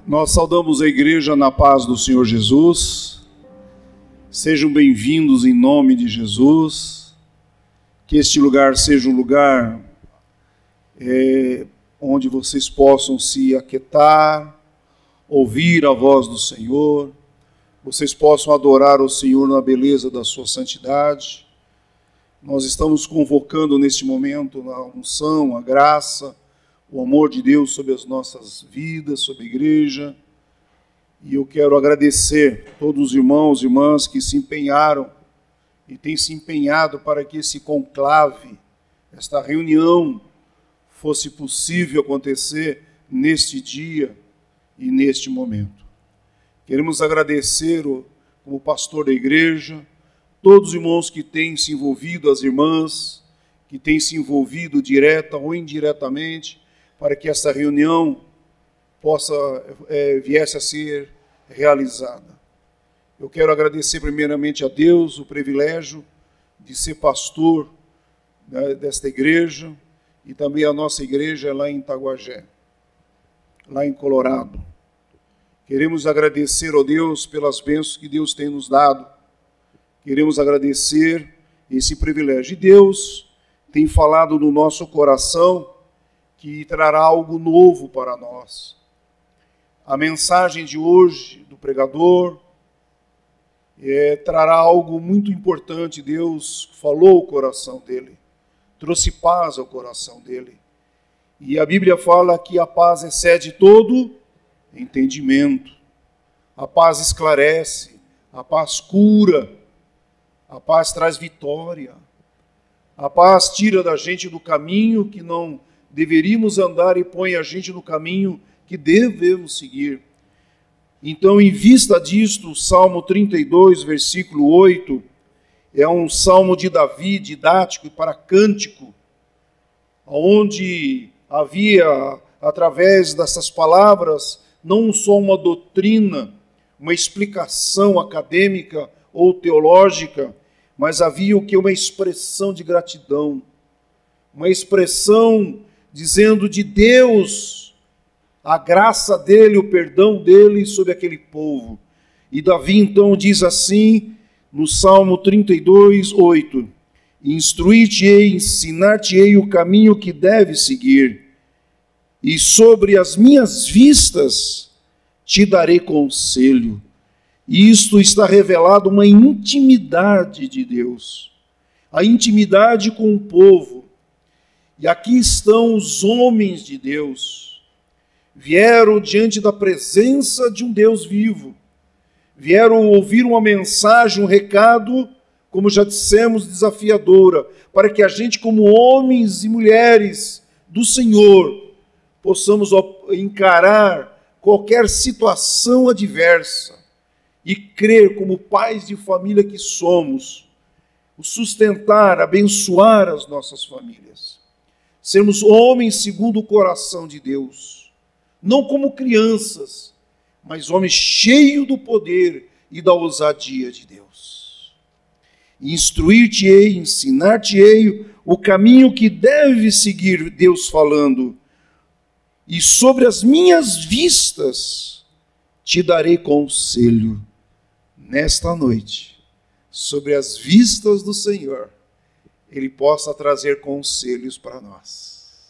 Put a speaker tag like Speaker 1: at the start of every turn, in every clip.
Speaker 1: Nós saudamos a igreja na paz do Senhor Jesus. Sejam bem-vindos em nome de Jesus. Que este lugar seja um lugar onde vocês possam se aquietar, ouvir a voz do Senhor, vocês possam adorar o Senhor na beleza da sua santidade. Nós estamos convocando neste momento a unção, a graça, o amor de Deus sobre as nossas vidas, sobre a igreja. E eu quero agradecer a todos os irmãos e irmãs que se empenharam e têm se empenhado para que esse conclave, esta reunião, fosse possível acontecer neste dia e neste momento. Queremos agradecer como pastor da igreja, todos os irmãos que têm se envolvido, as irmãs que têm se envolvido direta ou indiretamente, para que essa reunião viesse a ser realizada. Eu quero agradecer primeiramente a Deus o privilégio de ser pastor desta igreja e também a nossa igreja lá em Itaguajé, lá em Colorado. Queremos agradecer a Deus pelas bênçãos que Deus tem nos dado. Queremos agradecer esse privilégio. E Deus tem falado no nosso coração que trará algo novo para nós. A mensagem de hoje do pregador trará algo muito importante. Deus falou o coração dele, trouxe paz ao coração dele. E a Bíblia fala que a paz excede todo entendimento. A paz esclarece, a paz cura, a paz traz vitória. A paz tira da gente do caminho que não deveríamos andar e põe a gente no caminho que devemos seguir. Então, em vista disto, o Salmo 32, versículo 8, é um salmo de Davi, didático e para cântico, onde havia, através dessas palavras, não só uma doutrina, uma explicação acadêmica ou teológica, mas havia o que? Uma expressão de gratidão, uma expressão dizendo de Deus, a graça dele, o perdão dele sobre aquele povo. E Davi então diz assim, no Salmo 32, 8, instruir-te-ei, ensinar-te-ei o caminho que deves seguir, e sobre as minhas vistas te darei conselho. E isto está revelado uma intimidade de Deus, a intimidade com o povo. E aqui estão os homens de Deus, vieram diante da presença de um Deus vivo, vieram ouvir uma mensagem, um recado, como já dissemos, desafiadora, para que a gente, como homens e mulheres do Senhor, possamos encarar qualquer situação adversa e crer como pais de família que somos, sustentar, abençoar as nossas famílias. Sermos homens segundo o coração de Deus, não como crianças, mas homens cheios do poder e da ousadia de Deus. Instruir-te-ei, ensinar-te-ei o caminho que deve seguir, Deus falando, e sobre as minhas vistas te darei conselho. Nesta noite, sobre as vistas do Senhor, Ele possa trazer conselhos para nós.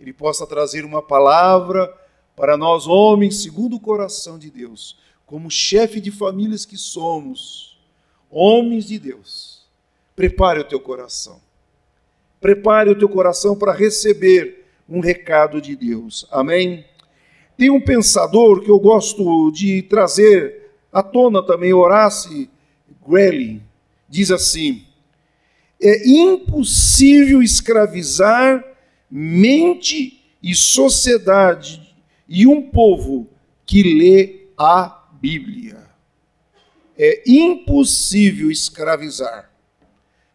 Speaker 1: Ele possa trazer uma palavra para nós, homens, segundo o coração de Deus, como chefe de famílias que somos, homens de Deus. Prepare o teu coração. Prepare o teu coração para receber um recado de Deus. Amém? Tem um pensador que eu gosto de trazer à tona também, Horace Greeley, diz assim: é impossível escravizar mente e sociedade e um povo que lê a Bíblia. É impossível escravizar,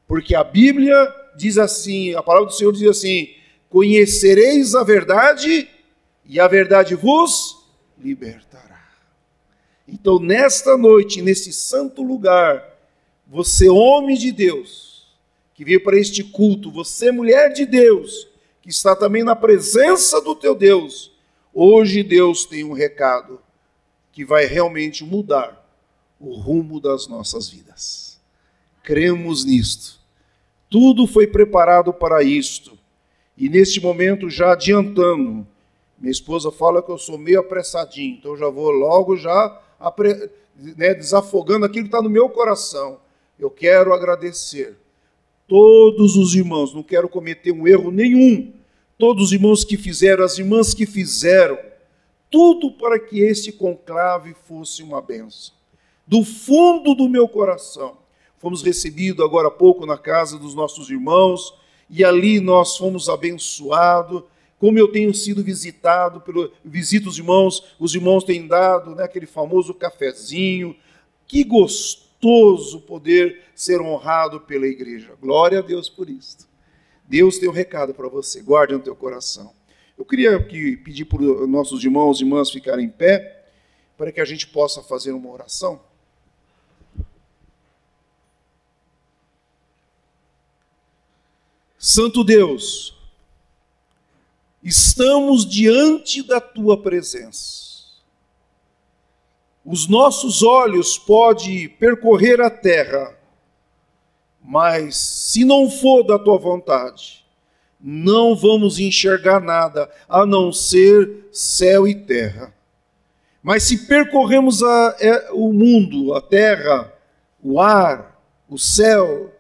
Speaker 1: porque a Bíblia diz assim, a palavra do Senhor diz assim: conhecereis a verdade e a verdade vos libertará. Então, nesta noite, nesse santo lugar, você, homem de Deus, que veio para este culto, você, mulher de Deus, que está também na presença do teu Deus, Hoje Deus tem um recado que vai realmente mudar o rumo das nossas vidas. Cremos nisto. Tudo foi preparado para isto. E neste momento, já adiantando, minha esposa fala que eu sou meio apressadinho, então eu já vou logo desafogando aquilo que está no meu coração. Eu quero agradecer todos os irmãos, não quero cometer um erro nenhum, todos os irmãos que fizeram, as irmãs que fizeram, tudo para que este conclave fosse uma bênção. Do fundo do meu coração, fomos recebidos agora há pouco na casa dos nossos irmãos, e ali nós fomos abençoados, como eu tenho sido visitado, visito os irmãos têm dado aquele famoso cafezinho, que gostoso poder ser honrado pela igreja. Glória a Deus por isso. Deus tem um recado para você, guarde no teu coração. Eu queria pedir para os nossos irmãos e irmãs ficarem em pé, para que a gente possa fazer uma oração. Santo Deus, estamos diante da Tua presença. Os nossos olhos podem percorrer a terra, mas se não for da Tua vontade, não vamos enxergar nada, a não ser céu e terra. Mas se percorremos o mundo, a terra, o ar, o céu,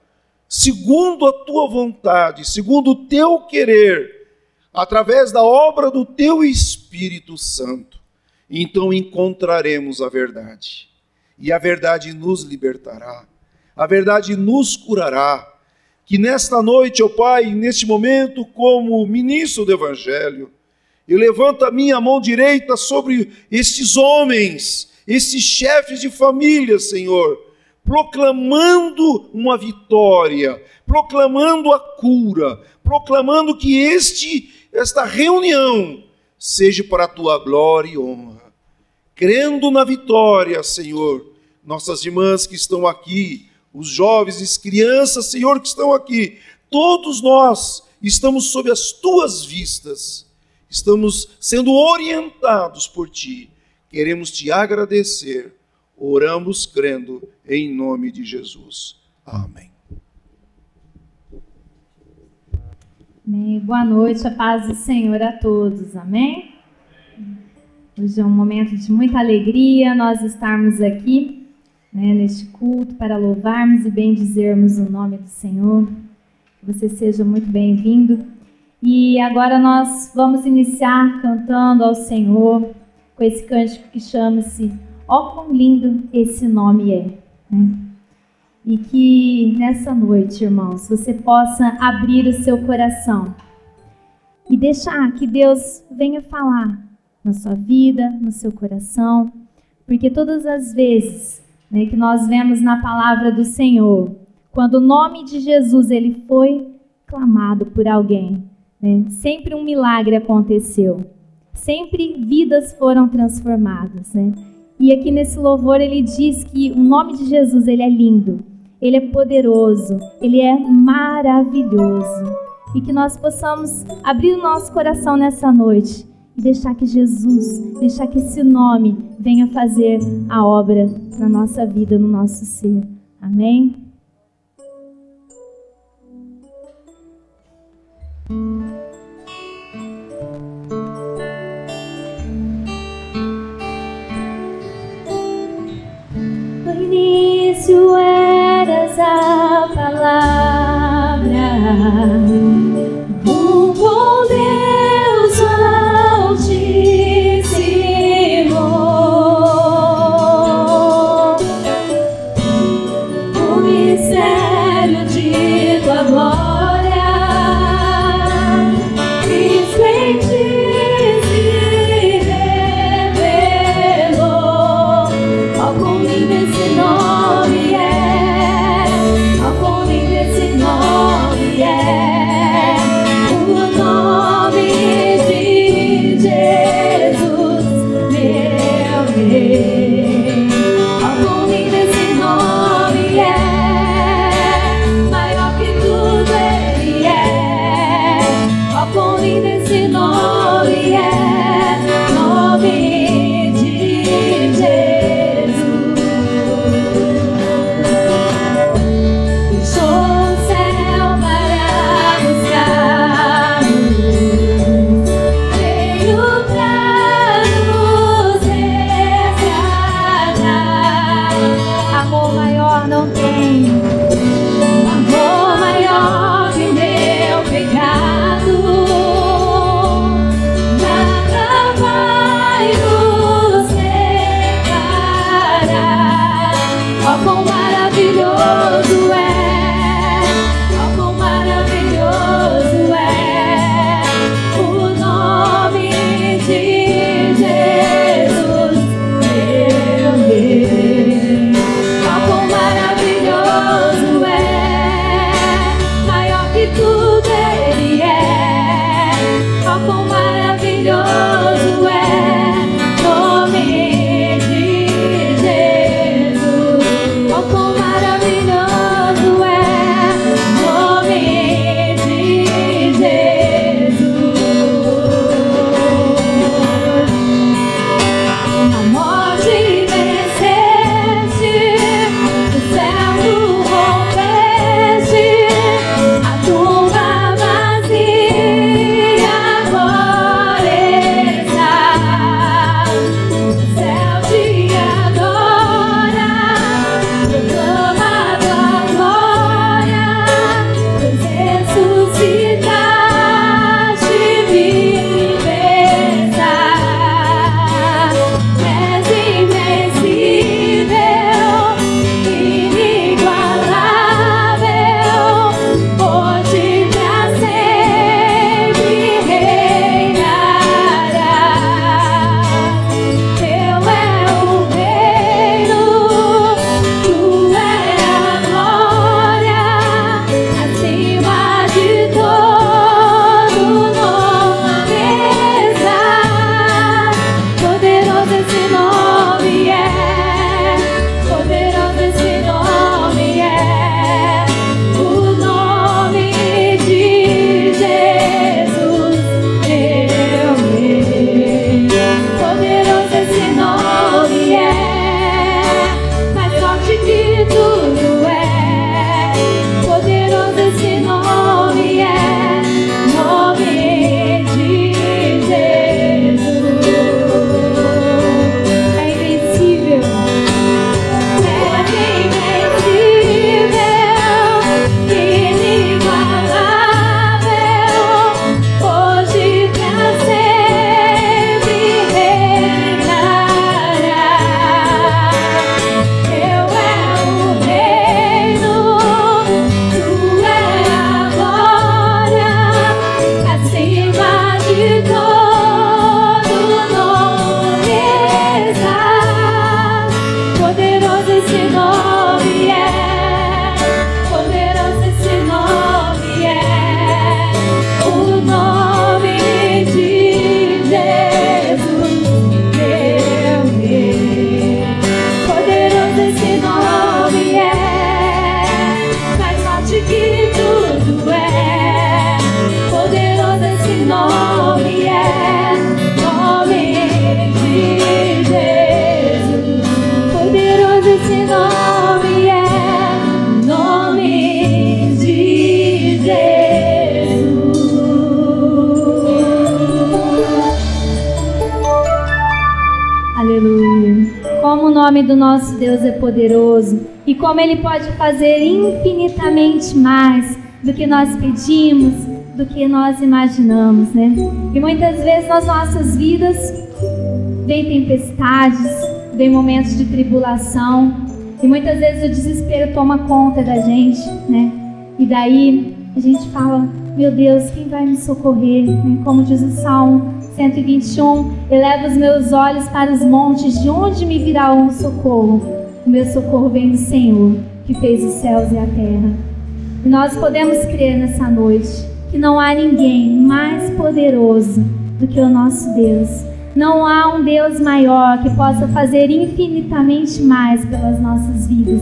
Speaker 1: segundo a Tua vontade, segundo o Teu querer, através da obra do Teu Espírito Santo, então encontraremos a verdade. E a verdade nos libertará, a verdade nos curará. Que nesta noite, ó Pai, neste momento, como ministro do Evangelho, eu levanto a minha mão direita sobre estes homens, estes chefes de família, Senhor, proclamando uma vitória, proclamando a cura, proclamando que esta reunião seja para a Tua glória e honra. Crendo na vitória, Senhor, nossas irmãs que estão aqui, os jovens, as crianças, Senhor, que estão aqui, todos nós estamos sob as Tuas vistas, estamos sendo orientados por Ti, queremos Te agradecer, oramos crendo em nome de Jesus. Amém.
Speaker 2: Amém. Boa noite, a paz do Senhor a todos, amém? Hoje é um momento de muita alegria nós estarmos aqui, neste culto para louvarmos e bendizermos o nome do Senhor. Que você seja muito bem-vindo. E agora nós vamos iniciar cantando ao Senhor com esse cântico que chama-se Ó quão lindo esse nome é. E que nessa noite, irmãos, você possa abrir o seu coração e deixar que Deus venha falar na sua vida, no seu coração, porque todas as vezes que nós vemos na palavra do Senhor, quando o nome de Jesus ele foi clamado por alguém, sempre um milagre aconteceu, sempre vidas foram transformadas. E aqui nesse louvor ele diz que o nome de Jesus ele é lindo, ele é poderoso, ele é maravilhoso. E que nós possamos abrir o nosso coração nessa noite e deixar que Jesus, deixar que esse nome venha fazer a obra na nossa vida, no nosso ser. Amém? No início eras a palavra, o bom Deus Altíssimo, o mistério de Tua glória, Cristo em Ti se revelou. Ó quão lindo esse nome é, ó quão lindo esse nome é. Aleluia. Como o nome do nosso Deus é poderoso e como Ele pode fazer infinitamente mais do que nós pedimos, do que nós imaginamos, né? E muitas vezes nas nossas vidas vem tempestades, vem momentos de tribulação e muitas vezes o desespero toma conta da gente, né? E daí a gente fala, meu Deus, quem vai me socorrer? Como diz o Salmo 121, eleva os meus olhos para os montes, de onde me virá o socorro? O meu socorro vem do Senhor, que fez os céus e a terra. E nós podemos crer nessa noite que não há ninguém mais poderoso do que o nosso Deus. Não há um Deus maior que possa fazer infinitamente mais pelas nossas vidas.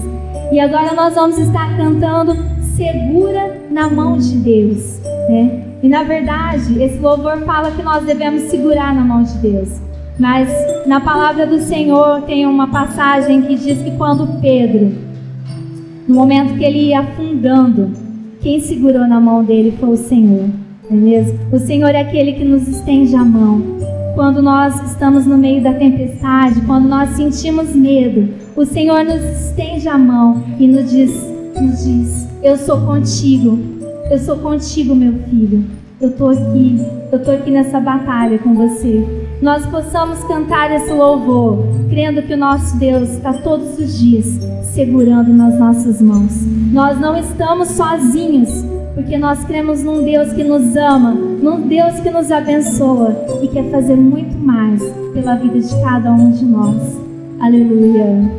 Speaker 2: E agora nós vamos estar cantando Segura na Mão de Deus, né? E na verdade, esse louvor fala que nós devemos segurar na mão de Deus. Mas na palavra do Senhor tem uma passagem que diz que quando Pedro, no momento que ele ia afundando, quem segurou na mão dele foi o Senhor, não é mesmo? O Senhor é aquele que nos estende a mão. Quando nós estamos no meio da tempestade, quando nós sentimos medo, o Senhor nos estende a mão e nos diz, eu sou contigo, meu filho, eu tô aqui nessa batalha com você. Nós possamos cantar esse louvor, crendo que o nosso Deus está todos os dias segurando nas nossas mãos. Nós não estamos sozinhos, porque nós cremos num Deus que nos ama, num Deus que nos abençoa e quer fazer muito mais pela vida de cada um de nós. Aleluia.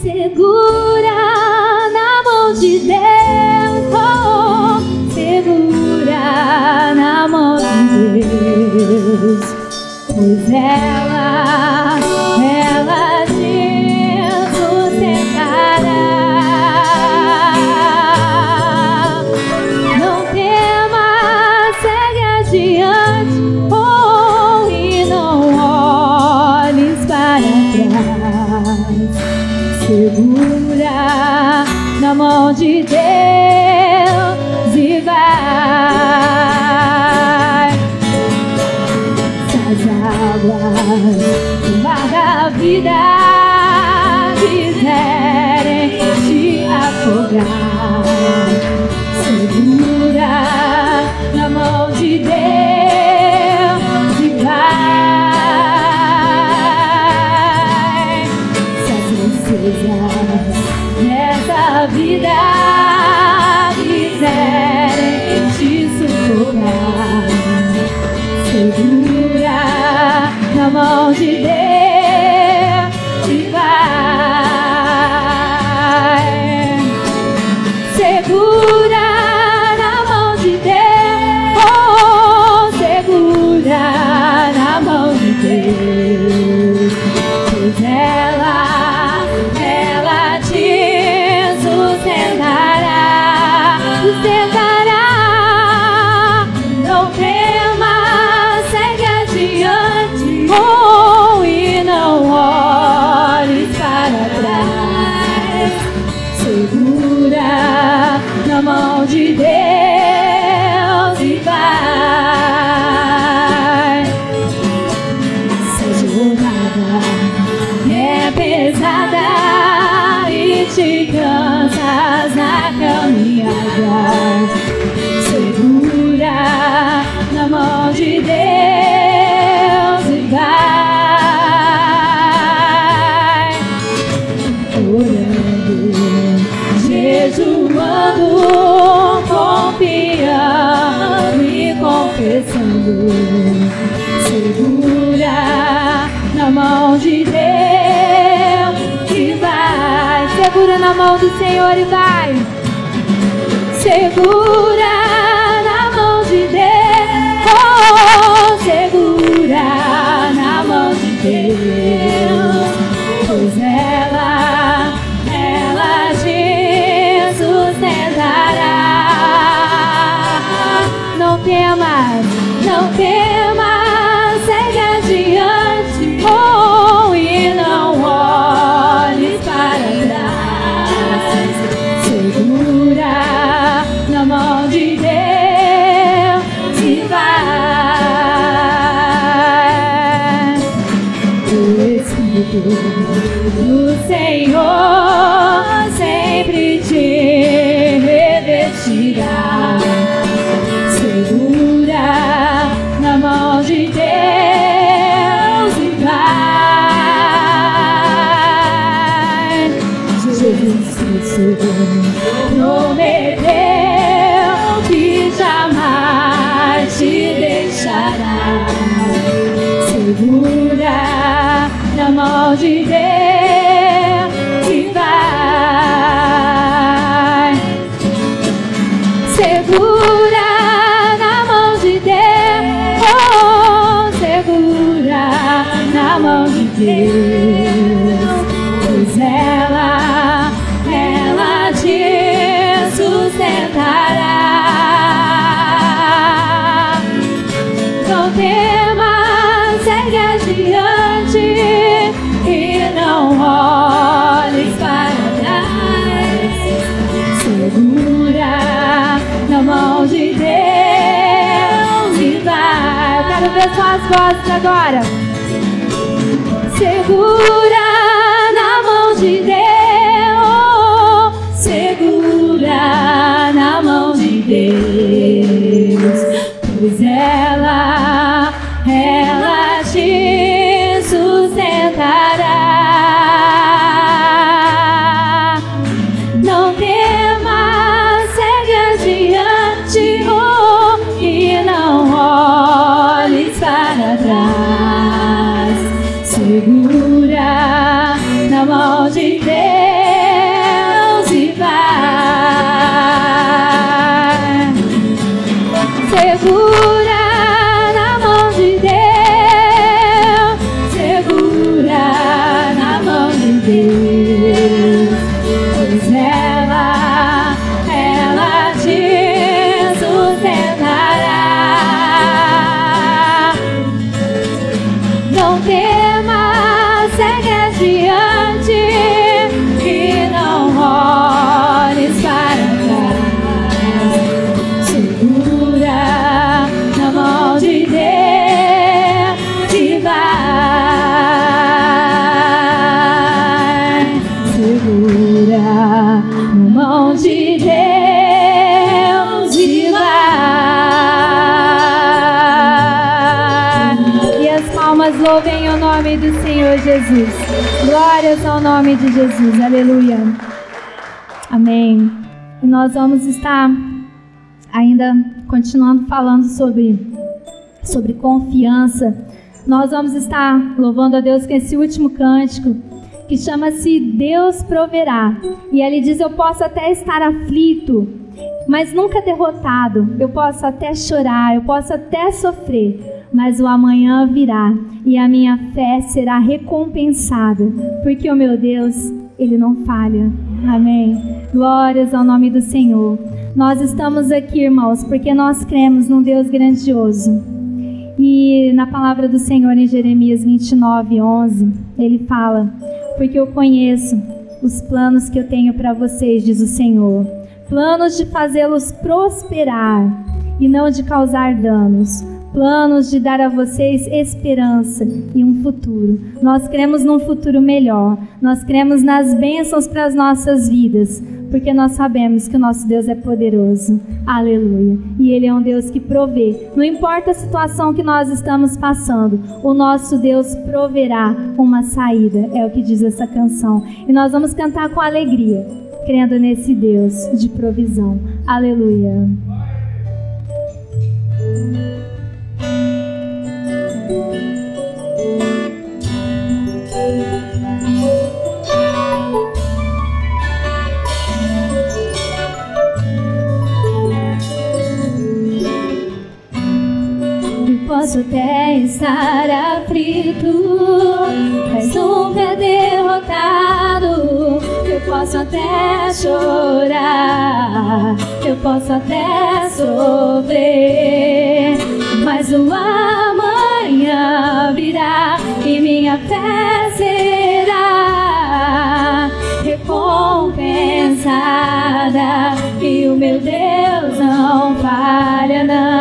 Speaker 2: Segura na mão de Deus, oh, segura na mão de Deus, pois ela te sustentará. Não temas, segue adiante, oh, e não olhes para trás. Segura na mão de Deus e vai. Se as águas do mar da vida quiserem te afogar, segura na mão de Deus e vai. Nessa vida quiserem te sufocar, segura na mão de Deus e vai. Segura na mão de Deus, oh, segura na mão de Deus, pois ela sustentará. Não temas, segue adiante, oh, e não olhes para trás. Segura na mão de Deus e vai. Se a jornada é pesada e te cansas na caminhada, segura na mão de Deus e vai. Orando, jejuando, confiando e confessando, segura na mão de Deus e vai. Segura na mão do Senhor e vai. Segura na mão de Deus, oh, segura na mão de Deus, pois ela te sustentará. Não temas, segue adiante, oh, e não olhes para trás. Segura na mão de Deus e vai. O Senhor sempre te revestirá. Segura na mão de Deus e vai. Jesus Cristo prometeu que jamais te deixará. Segura na mão de Deus e vai. Segura na mão de Deus, oh, segura na mão de Deus, pois ela te sustentará. Não temas, segue adiante e não olhes para trás. Segura na mão de Deus e vai. Eu quero ver suas vozes agora. Segura na mão de Deus, segura na mão de Deus, pois ela te sustentará. Não temas, segue adiante, oh, e não olhes para trás. Segura na mão de Deus e vai. Segura na mão de Deus, segura na mão de Deus, pois ela te sustentará. Não temas, segue adiante e não olhes para trás. Segura na mão de Deus e vai. Segura na mão de Deus e vai. E as palmas louvem o nome do Senhor Jesus. Glórias ao nome de Jesus. Aleluia. Amém. E nós vamos estar ainda continuando falando sobre confiança. Nós vamos estar louvando a Deus com esse último cântico, que chama-se Deus Proverá. E ele diz: eu posso até estar aflito, mas nunca derrotado. Eu posso até chorar, eu posso até sofrer, mas o amanhã virá e a minha fé será recompensada, porque o meu Deus, Ele não falha. Amém. Glórias ao nome do Senhor. Nós estamos aqui, irmãos, porque nós cremos num Deus grandioso. E na palavra do Senhor em Jeremias 29:11, Ele fala: porque eu conheço os planos que eu tenho para vocês, diz o Senhor, planos de fazê-los prosperar e não de causar danos, planos de dar a vocês esperança e um futuro. Nós cremos num futuro melhor, nós cremos nas bênçãos para as nossas vidas, porque nós sabemos que o nosso Deus é poderoso. Aleluia. E Ele é um Deus que provê. Não importa a situação que nós estamos passando, o nosso Deus proverá uma saída, é o que diz essa canção. E nós vamos cantar com alegria, crendo nesse Deus de provisão. Aleluia. Posso até estar aflito, mas nunca derrotado. Eu posso até chorar, eu posso até sofrer, mas o amanhã virá e minha fé será recompensada, e o meu Deus não falha, não.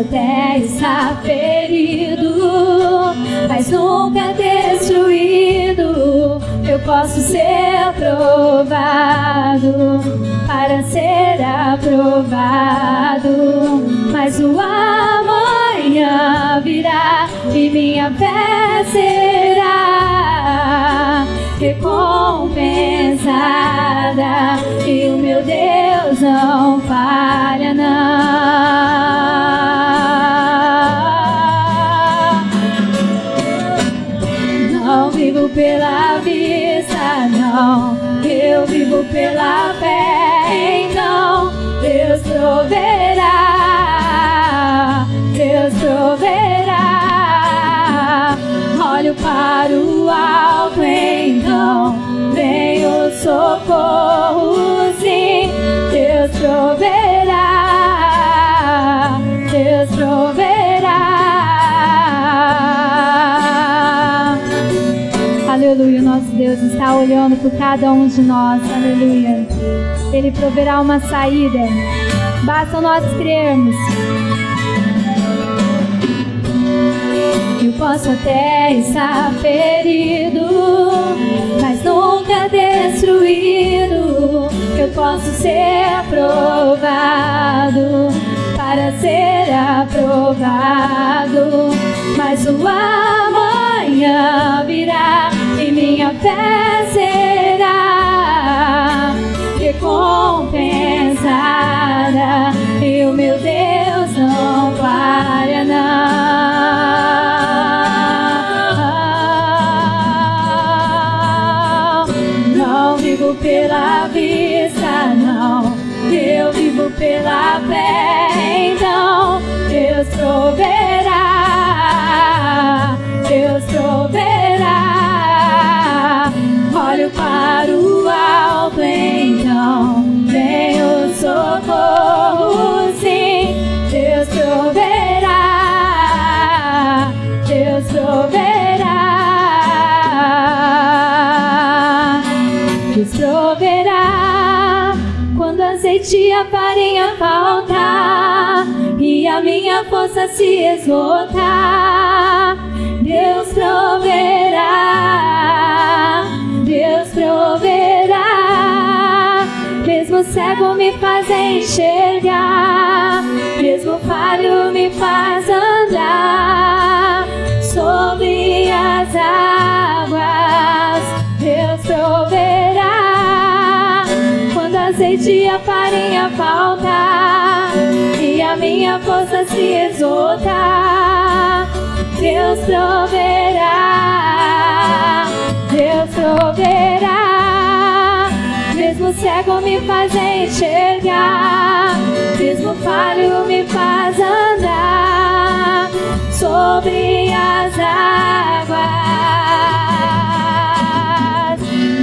Speaker 2: até estar ferido, mas nunca destruído. Eu posso ser provado para ser aprovado, mas o amanhã virá e minha fé será recompensada, e o meu Deus não falha não vivo pela vista, não, eu vivo pela fé. Então Deus proverá, Deus proverá. Olho para o alto, então vem o socorro, sim. Deus proverá, Deus proverá. Aleluia, nosso Deus está olhando por cada um de nós, aleluia. Ele proverá uma saída, basta nós crermos. Eu posso até estar ferido, mas nunca destruído. Eu posso ser aprovado para ser aprovado, mas o amanhã virá e minha fé será recompensada, e o meu Deus não falha não vivo pela vista, não, eu vivo pela fé. Então Deus proverá, Deus proverá. Olho para o alto, então vem o socorro, sim. Deus proverá, Deus proverá. Deus proverá quando azeite e a farinha faltar e a minha força se esgotar. Deus proverá, Deus proverá. Mesmo cego me faz enxergar, mesmo falho me faz andar sobre as águas. Deus proverá quando azeite e a farinha faltar e a minha força se esgotar. Deus proverá, Deus proverá. Mesmo cego me faz enxergar, mesmo falho me faz andar sobre as águas.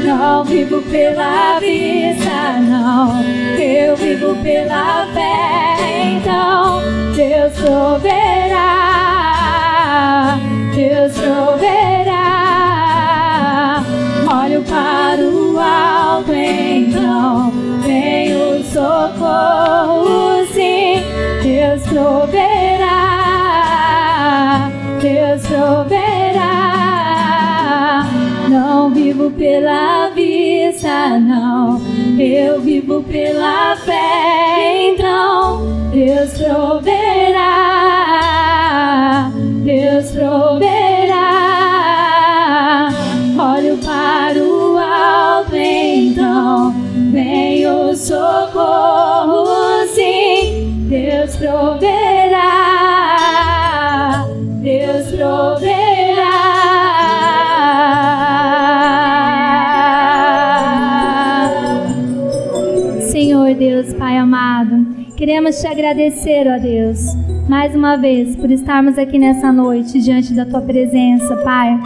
Speaker 2: Não vivo pela vista, não, eu vivo pela fé. Então Deus proverá, Deus proverá. Olho para o alto, então vem o socorro, sim. Deus proverá, Deus proverá. Não vivo pela vista, não, eu vivo pela fé. Então Deus proverá, Deus proverá. Olho para o alto, então vem o socorro, sim. Deus proverá, Deus proverá. Senhor Deus, Pai amado, queremos te agradecer, ó Deus, mais uma vez por estarmos aqui nessa noite diante da tua presença, Pai.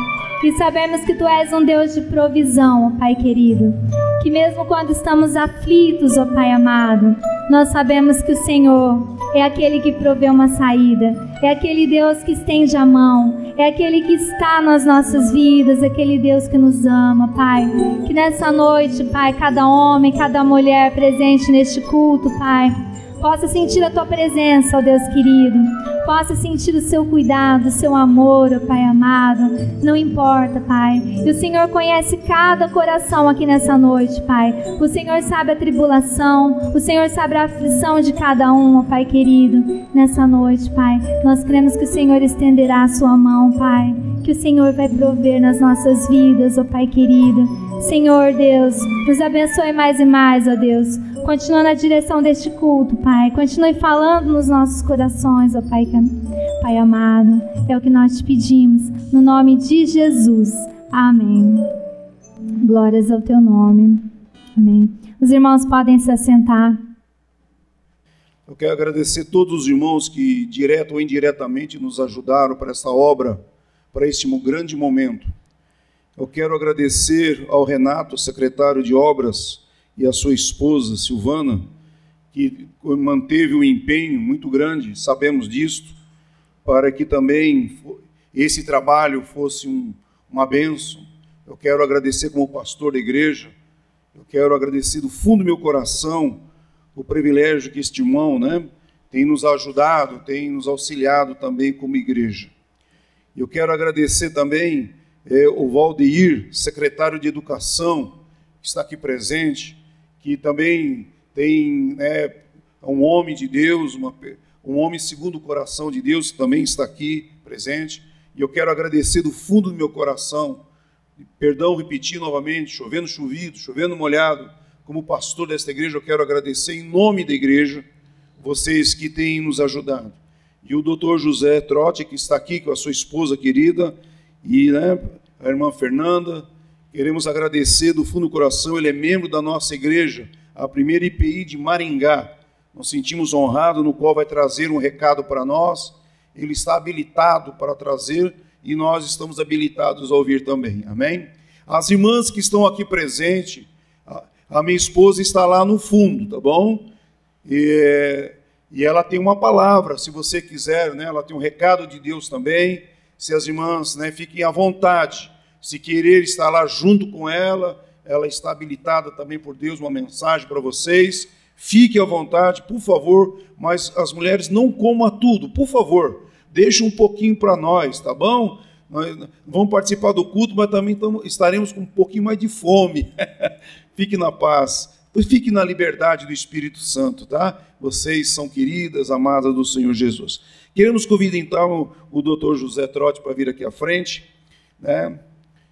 Speaker 2: E sabemos que Tu és um Deus de provisão, ó Pai querido. Que mesmo quando estamos aflitos, ó Pai amado, nós sabemos que o Senhor é aquele que provê uma saída. É aquele Deus que estende a mão. É aquele que está nas nossas vidas. É aquele Deus que nos ama, Pai. Que nessa noite, Pai, cada homem, cada mulher presente neste culto, Pai, possa sentir a Tua presença, ó Deus querido, possa sentir o Seu cuidado, o Seu amor, ó Pai amado, não importa, Pai, e o Senhor conhece cada coração aqui nessa noite, Pai, o Senhor sabe a tribulação, o Senhor sabe a aflição de cada um, ó Pai querido, nessa noite, Pai, nós cremos que o Senhor estenderá a Sua mão, Pai, que o Senhor vai prover nas nossas vidas, ó Pai querido. Senhor Deus, nos abençoe mais e mais, ó Deus. Continua na direção deste culto, Pai. Continue falando nos nossos corações, ó Pai, Pai amado. É o que nós te pedimos, no nome de Jesus. Amém. Glórias ao Teu nome. Amém. Os irmãos podem se assentar.
Speaker 1: Eu quero agradecer todos os irmãos que, direto ou indiretamente, nos ajudaram para essa obra, para este grande momento. Eu quero agradecer ao Renato, secretário de Obras, e a sua esposa, Silvana, que manteve um empenho muito grande, sabemos disto, para que também esse trabalho fosse uma bênção. Eu quero agradecer como pastor da igreja, eu quero agradecer do fundo do meu coração o privilégio que este irmão, tem nos ajudado, tem nos auxiliado também como igreja. Eu quero agradecer também o Valdeir, secretário de Educação, que está aqui presente, que também tem um homem de Deus, um homem segundo o coração de Deus, que também está aqui presente. E eu quero agradecer do fundo do meu coração, perdão, repetir novamente, chovendo chovido, chovendo molhado, como pastor desta igreja, eu quero agradecer em nome da igreja, vocês que têm nos ajudado. E o doutor José Trotti, que está aqui com a sua esposa querida, e a irmã Fernanda, queremos agradecer do fundo do coração, ele é membro da nossa igreja, a primeira IPI de Maringá. Nos sentimos honrados, no qual vai trazer um recado para nós, ele está habilitado para trazer, e nós estamos habilitados a ouvir também, amém? As irmãs que estão aqui presentes, a minha esposa está lá no fundo, tá bom? E ela tem uma palavra, se você quiser, ela tem um recado de Deus também. Se as irmãs fiquem à vontade, se querer estar lá junto com ela, ela está habilitada também por Deus, uma mensagem para vocês. Fiquem à vontade, por favor, mas as mulheres não comam tudo, por favor, deixe um pouquinho para nós, tá bom? Nós vamos participar do culto, mas também estaremos com um pouquinho mais de fome. Fique na paz, fique na liberdade do Espírito Santo, tá? Vocês são queridas, amadas do Senhor Jesus. Queremos convidar, então, o doutor José Trotti para vir aqui à frente,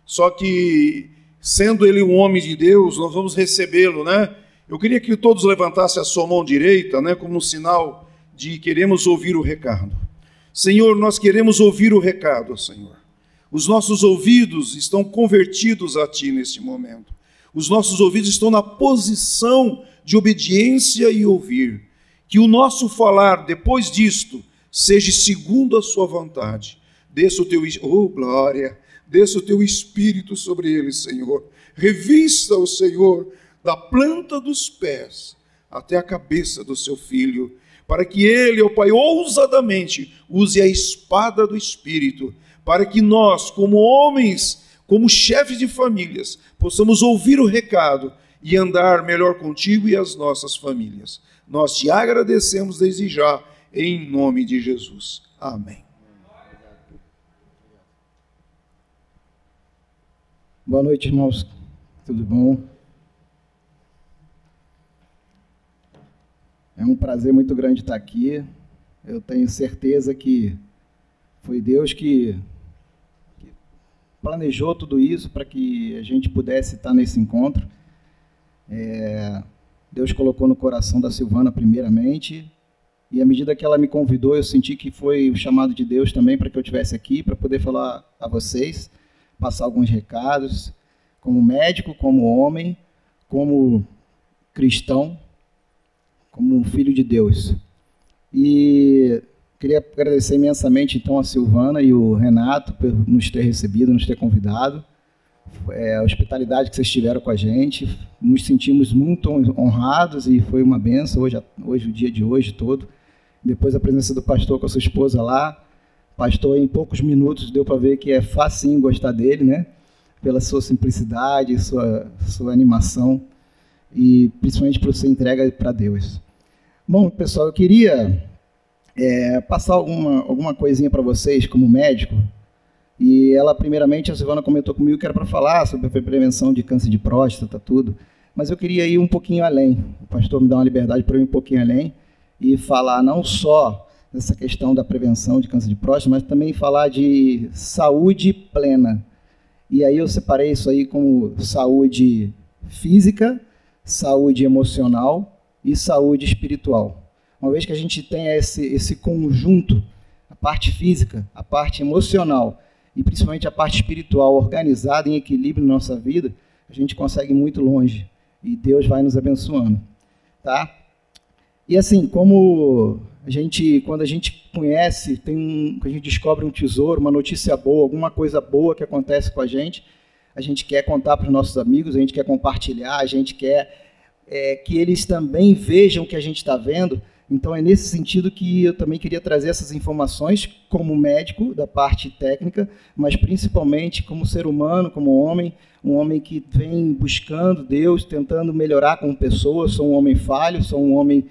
Speaker 1: Só que, sendo ele um homem de Deus, nós vamos recebê-lo, Eu queria que todos levantassem a sua mão direita, como um sinal de queremos ouvir o recado. Senhor, nós queremos ouvir o recado, Senhor. Os nossos ouvidos estão convertidos a Ti neste momento. Os nossos ouvidos estão na posição de obediência e ouvir. Que o nosso falar, depois disto, seja segundo a Sua vontade. Desça o Teu, glória, desça o Teu Espírito sobre ele, Senhor. Revista o Senhor da planta dos pés até a cabeça do Seu Filho, para que ele, ó Pai, ousadamente use a espada do Espírito, para que nós, como homens, como chefes de famílias, possamos ouvir o recado e andar melhor contigo e as nossas famílias. Nós te agradecemos desde já, em nome de Jesus. Amém.
Speaker 3: Boa noite, irmãos. Tudo bom? É um prazer muito grande estar aqui. Eu tenho certeza que foi Deus que planejou tudo isso para que a gente pudesse estar nesse encontro. Deus colocou no coração da Silvana primeiramente, e à medida que ela me convidou, eu senti que foi o chamado de Deus também para que eu estivesse aqui, para poder falar a vocês, passar alguns recados, como médico, como homem, como cristão, como um filho de Deus. E queria agradecer imensamente, então, a Silvana e o Renato por nos ter recebido, nos ter convidado. A hospitalidade que vocês tiveram com a gente, nos sentimos muito honrados e foi uma bênção hoje o dia de hoje todo. Depois a presença do pastor com a sua esposa lá. Pastor, em poucos minutos, deu para ver que é facinho gostar dele, Pela sua simplicidade, sua animação e principalmente por sua entrega para Deus. Bom, pessoal, eu queria passar alguma coisinha para vocês como médico. E ela, primeiramente, a Silvana comentou comigo que era para falar sobre a prevenção de câncer de próstata, tudo. Mas eu queria ir um pouquinho além. O pastor me dá uma liberdade para eu ir um pouquinho além e falar não só dessa questão da prevenção de câncer de próstata, mas também falar de saúde plena. E aí eu separei isso aí como saúde física, saúde emocional e saúde espiritual. Uma vez que a gente tem esse conjunto, a parte física, a parte emocional e principalmente a parte espiritual organizada em equilíbrio na nossa vida, a gente consegue ir muito longe e Deus vai nos abençoando, tá? E assim, quando a gente conhece, quando a gente descobre um tesouro, uma notícia boa, alguma coisa boa que acontece com a gente quer contar para os nossos amigos, a gente quer compartilhar, a gente quer que eles também vejam o que a gente está vendo. Então, é nesse sentido que eu também queria trazer essas informações como médico, da parte técnica, mas principalmente como ser humano, como homem, um homem que vem buscando Deus, tentando melhorar como pessoa. Sou um homem falho, sou um homem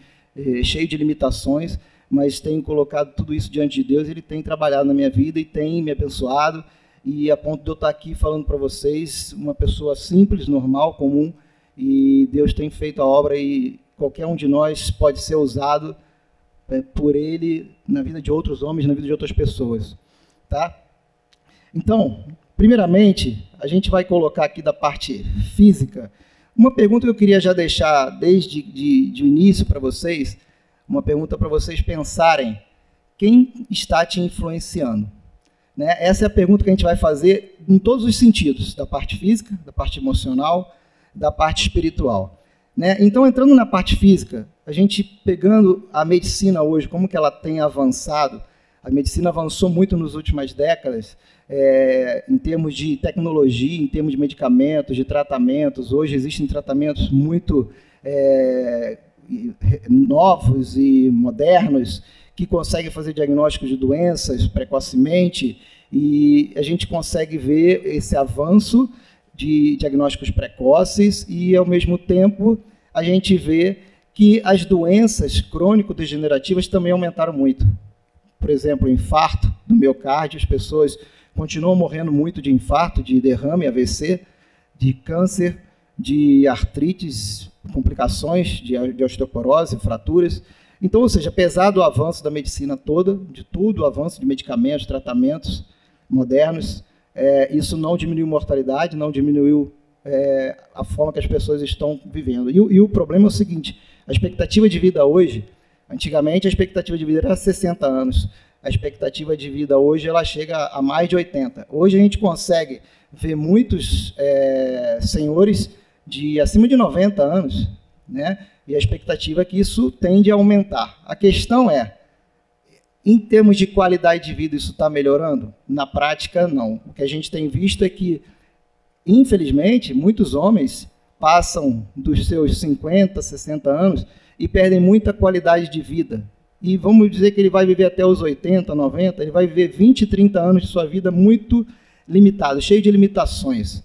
Speaker 3: cheio de limitações, mas tenho colocado tudo isso diante de Deus. Ele tem trabalhado na minha vida e tem me abençoado, e a ponto de eu estar aqui falando para vocês, uma pessoa simples, normal, comum, e Deus tem feito a obra e qualquer um de nós pode ser usado por Ele na vida de outros homens, na vida de outras pessoas, tá? Então, primeiramente, a gente vai colocar aqui da parte física uma pergunta que eu queria já deixar desde o início para vocês, uma pergunta para vocês pensarem: quem está te influenciando? Né? Essa é a pergunta que a gente vai fazer em todos os sentidos, da parte física, da parte emocional, da parte espiritual. Né? Então, entrando na parte física, a gente pegando a medicina hoje, como que ela tem avançado, a medicina avançou muito nas últimas décadas, em termos de tecnologia, em termos de medicamentos, de tratamentos. Hoje existem tratamentos muito novos e modernos que conseguem fazer diagnósticos de doenças precocemente, e a gente consegue ver esse avanço de diagnósticos precoces e, ao mesmo tempo, a gente vê que as doenças crônico-degenerativas também aumentaram muito. Por exemplo, o infarto do miocárdio, as pessoas continuam morrendo muito de infarto, de derrame, AVC, de câncer, de artrites, complicações de osteoporose, fraturas. Então, ou seja, apesar do avanço da medicina toda, de tudo, o avanço de medicamentos, tratamentos modernos, isso não diminuiu a mortalidade, não diminuiu a forma que as pessoas estão vivendo. E o problema é o seguinte: a expectativa de vida hoje, antigamente a expectativa de vida era 60 anos, a expectativa de vida hoje ela chega a mais de 80. Hoje a gente consegue ver muitos senhores de acima de 90 anos, né? E a expectativa é que isso tende a aumentar. A questão é, em termos de qualidade de vida, isso está melhorando? Na prática, não. O que a gente tem visto é que, infelizmente, muitos homens passam dos seus 50, 60 anos e perdem muita qualidade de vida. E vamos dizer que ele vai viver até os 80, 90, ele vai viver 20, 30 anos de sua vida muito limitado, cheio de limitações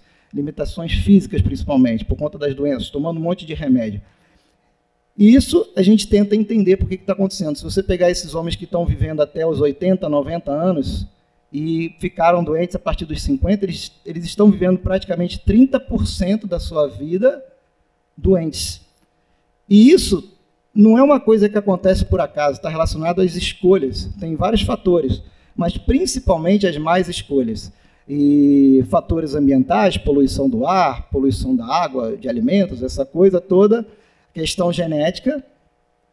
Speaker 3: físicas principalmente, por conta das doenças, tomando um monte de remédio. E isso a gente tenta entender por que está acontecendo. Se você pegar esses homens que estão vivendo até os 80, 90 anos e ficaram doentes a partir dos 50, eles estão vivendo praticamente 30% da sua vida doentes. E isso não é uma coisa que acontece por acaso, está relacionado às escolhas. Tem vários fatores, mas principalmente as más escolhas. E fatores ambientais, poluição do ar, poluição da água, de alimentos, essa coisa toda, questão genética,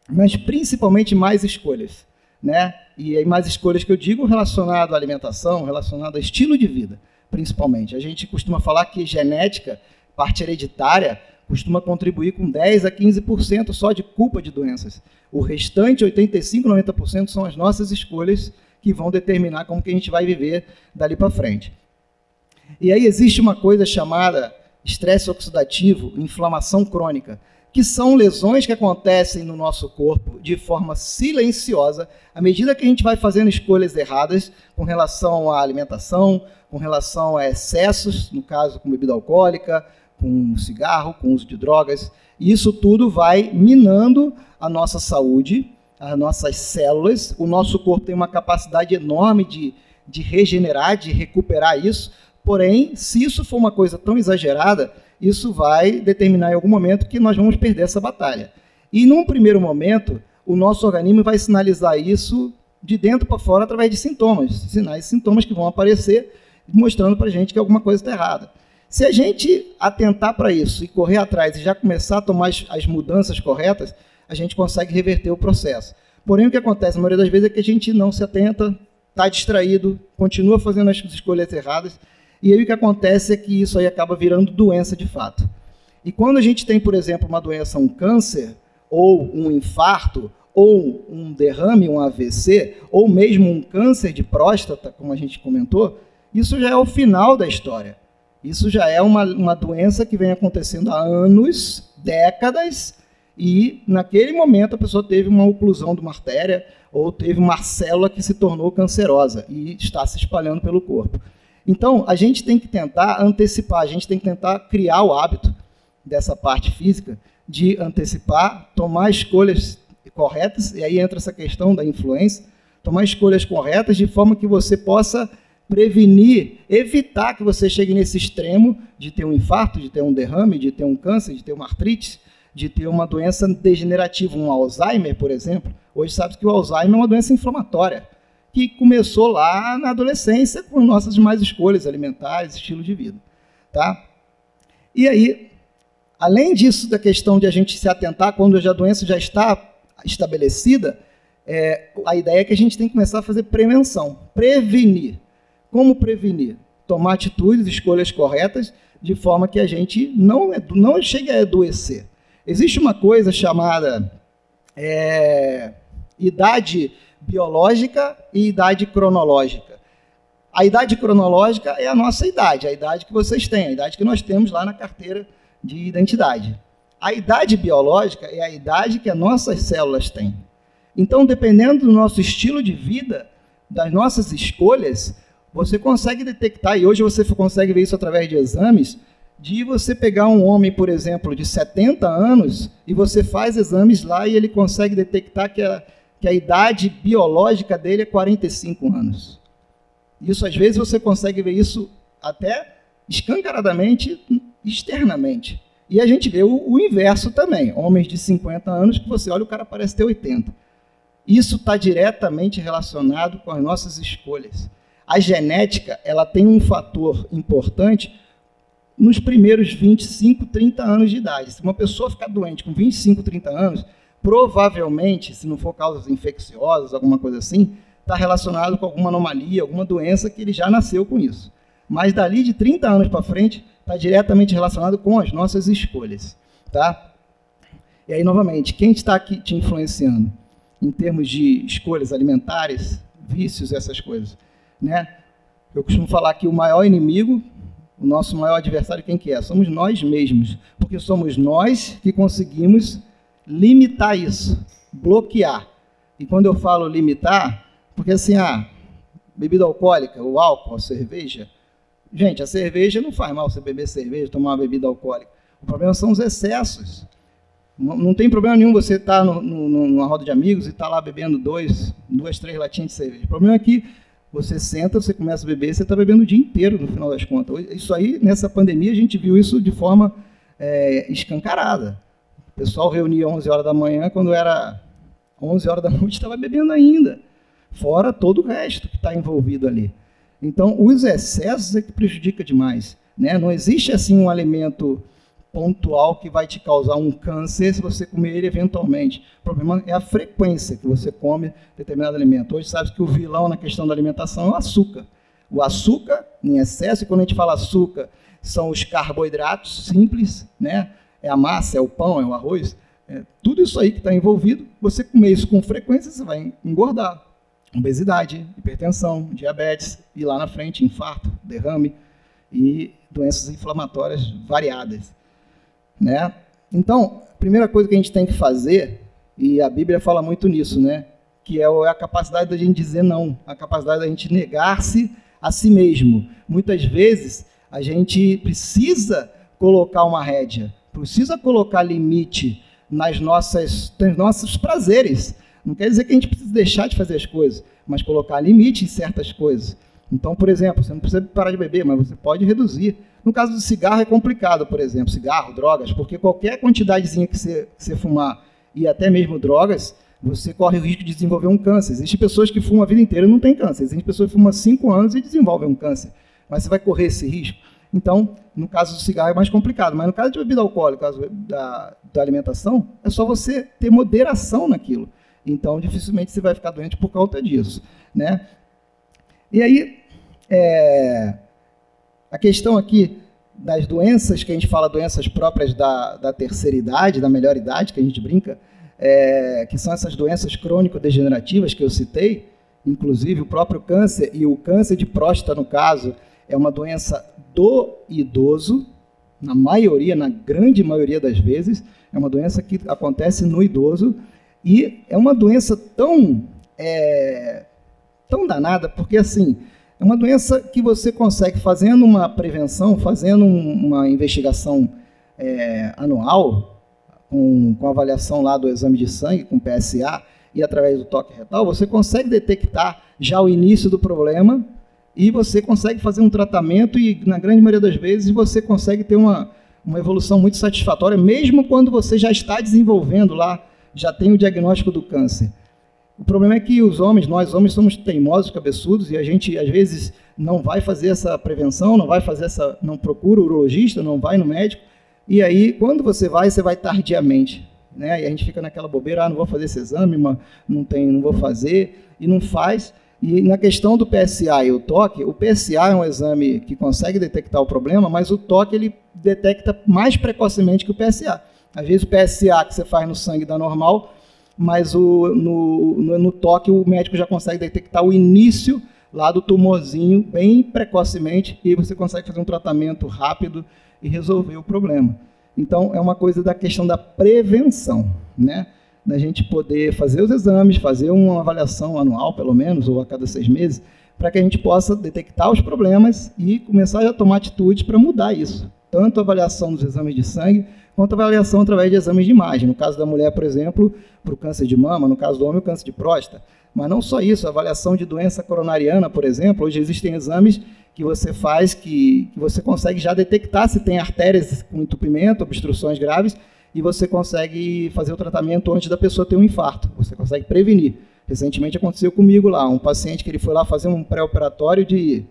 Speaker 3: mas principalmente más escolhas, né? E aí mais escolhas que eu digo relacionado à alimentação, relacionado a estilo de vida, principalmente. A gente costuma falar que genética, parte hereditária, costuma contribuir com 10% a 15% só de culpa de doenças. O restante, 85%, 90%, são as nossas escolhas que vão determinar como que a gente vai viver dali para frente. E aí existe uma coisa chamada estresse oxidativo, inflamação crônica, que são lesões que acontecem no nosso corpo de forma silenciosa, à medida que a gente vai fazendo escolhas erradas com relação à alimentação, com relação a excessos, no caso com bebida alcoólica, com cigarro, com uso de drogas. E isso tudo vai minando a nossa saúde, as nossas células. O nosso corpo tem uma capacidade enorme de regenerar, de recuperar isso. Porém, se isso for uma coisa tão exagerada, isso vai determinar em algum momento que nós vamos perder essa batalha. E, num primeiro momento, o nosso organismo vai sinalizar isso de dentro para fora através de sintomas, sinais e sintomas que vão aparecer, mostrando para a gente que alguma coisa está errada. Se a gente atentar para isso e correr atrás e já começar a tomar as mudanças corretas, a gente consegue reverter o processo. Porém, o que acontece, na maioria das vezes, é que a gente não se atenta, está distraído, continua fazendo as escolhas erradas, e aí o que acontece é que isso aí acaba virando doença de fato. E quando a gente tem, por exemplo, uma doença, um câncer, ou um infarto, ou um derrame, um AVC, ou mesmo um câncer de próstata, como a gente comentou, isso já é o final da história. Isso já é uma doença que vem acontecendo há anos, décadas, e naquele momento a pessoa teve uma oclusão de uma artéria, ou teve uma célula que se tornou cancerosa, e está se espalhando pelo corpo. Então, a gente tem que tentar antecipar, a gente tem que tentar criar o hábito dessa parte física, de antecipar, tomar escolhas corretas, e aí entra essa questão da influência, tomar escolhas corretas de forma que você possa prevenir, evitar que você chegue nesse extremo de ter um infarto, de ter um derrame, de ter um câncer, de ter uma artrite, de ter uma doença degenerativa, um Alzheimer, por exemplo. Hoje sabe que o Alzheimer é uma doença inflamatória, que começou lá na adolescência com nossas más escolhas alimentares, estilo de vida. Tá? E aí, além disso, da questão de a gente se atentar quando a doença já está estabelecida, a ideia é que a gente tem que começar a fazer prevenção, prevenir. Como prevenir? Tomar atitudes, escolhas corretas, de forma que a gente não chegue a adoecer. Existe uma coisa chamada idade biológica e idade cronológica. A idade cronológica é a nossa idade, a idade que vocês têm, a idade que nós temos lá na carteira de identidade. A idade biológica é a idade que as nossas células têm. Então, dependendo do nosso estilo de vida, das nossas escolhas, você consegue detectar, e hoje você consegue ver isso através de exames, de você pegar um homem, por exemplo, de 70 anos, e você faz exames lá e ele consegue detectar que a idade biológica dele é 45 anos. Isso, às vezes, você consegue ver isso até escancaradamente, externamente. E a gente vê o inverso também. Homens de 50 anos que você olha, o cara parece ter 80. Isso está diretamente relacionado com as nossas escolhas. A genética, ela tem um fator importante nos primeiros 25, 30 anos de idade. Se uma pessoa ficar doente com 25, 30 anos, provavelmente, se não for causas infecciosas, alguma coisa assim, está relacionado com alguma anomalia, alguma doença que ele já nasceu com isso. Mas dali de 30 anos para frente, está diretamente relacionado com as nossas escolhas. Tá? E aí, novamente, quem está aqui te influenciando em termos de escolhas alimentares, vícios, essas coisas? Né? Eu costumo falar que o maior inimigo, o nosso maior adversário, quem que é? Somos nós mesmos, porque somos nós que conseguimos limitar isso, bloquear. E quando eu falo limitar, porque assim, bebida alcoólica, o álcool, a cerveja, gente, a cerveja não faz mal você beber cerveja, tomar uma bebida alcoólica. O problema são os excessos. Não tem problema nenhum você estar numa roda de amigos e estar lá bebendo duas, 3 latinhas de cerveja. O problema é que você senta, você começa a beber, você está bebendo o dia inteiro, no final das contas. Isso aí, nessa pandemia, a gente viu isso de forma escancarada. O pessoal reunia 11 horas da manhã, quando era 11 horas da noite, estava bebendo ainda. Fora todo o resto que está envolvido ali. Então, os excessos é que prejudica demais. Né? Não existe assim um alimento pontual que vai te causar um câncer se você comer ele eventualmente. O problema é a frequência que você come determinado alimento. Hoje sabe que o vilão na questão da alimentação é o açúcar. O açúcar em excesso, e quando a gente fala açúcar, são os carboidratos simples, né? É a massa, é o pão, é o arroz, tudo isso aí que está envolvido. Você comer isso com frequência, você vai engordar. Obesidade, hipertensão, diabetes, e lá na frente, infarto, derrame e doenças inflamatórias variadas. Né? Então, a primeira coisa que a gente tem que fazer, e a Bíblia fala muito nisso, né? Que é a capacidade da gente dizer não, a capacidade da gente negar-se a si mesmo. Muitas vezes, a gente precisa colocar uma rédea, precisa colocar limite nos nossos prazeres. Não quer dizer que a gente precisa deixar de fazer as coisas, mas colocar limite em certas coisas. Então, por exemplo, você não precisa parar de beber, mas você pode reduzir. No caso do cigarro é complicado, por exemplo, cigarro, drogas, porque qualquer quantidadezinha que você fumar, e até mesmo drogas, você corre o risco de desenvolver um câncer. Existem pessoas que fumam a vida inteira e não têm câncer. Existem pessoas que fumam 5 anos e desenvolvem um câncer. Mas você vai correr esse risco? Então, no caso do cigarro é mais complicado, mas no caso de bebida alcoólica, no caso da alimentação, é só você ter moderação naquilo. Então, dificilmente você vai ficar doente por conta disso, né? E aí, a questão aqui das doenças, que a gente fala doenças próprias da terceira idade, da melhor idade, que a gente brinca, que são essas doenças crônico-degenerativas que eu citei, inclusive o próprio câncer, e o câncer de próstata, no caso, é uma doença do idoso, na grande maioria das vezes, é uma doença que acontece no idoso, e é uma doença tão danada, porque assim, é uma doença que você consegue, fazendo uma prevenção, fazendo uma investigação anual, com avaliação lá do exame de sangue, com PSA, e através do toque retal, você consegue detectar já o início do problema, e você consegue fazer um tratamento, e na grande maioria das vezes você consegue ter uma evolução muito satisfatória, mesmo quando você já está desenvolvendo lá, já tem o diagnóstico do câncer. O problema é que nós homens somos teimosos, cabeçudos, e a gente às vezes não vai fazer essa prevenção, não procura o urologista, não vai no médico, e aí quando você vai tardiamente, né? E a gente fica naquela bobeira, não vou fazer esse exame, não vou fazer, e não faz. E na questão do PSA e o toque, o PSA é um exame que consegue detectar o problema, mas o toque ele detecta mais precocemente que o PSA. Às vezes o PSA que você faz no sangue dá normal, mas no toque o médico já consegue detectar o início lá do tumorzinho bem precocemente, e você consegue fazer um tratamento rápido e resolver o problema. Então, é uma coisa da questão da prevenção, né? Da gente poder fazer os exames, fazer uma avaliação anual, pelo menos, ou a cada 6 meses, para que a gente possa detectar os problemas e começar a tomar atitudes para mudar isso. Tanto a avaliação dos exames de sangue, quanto a avaliação através de exames de imagem. No caso da mulher, por exemplo, para o câncer de mama, no caso do homem, o câncer de próstata. Mas não só isso, a avaliação de doença coronariana, por exemplo, hoje existem exames que você faz, que você consegue já detectar se tem artérias com entupimento, obstruções graves, e você consegue fazer o tratamento antes da pessoa ter um infarto. Você consegue prevenir. Recentemente aconteceu comigo lá, um paciente que ele foi lá fazer um pré-operatório de,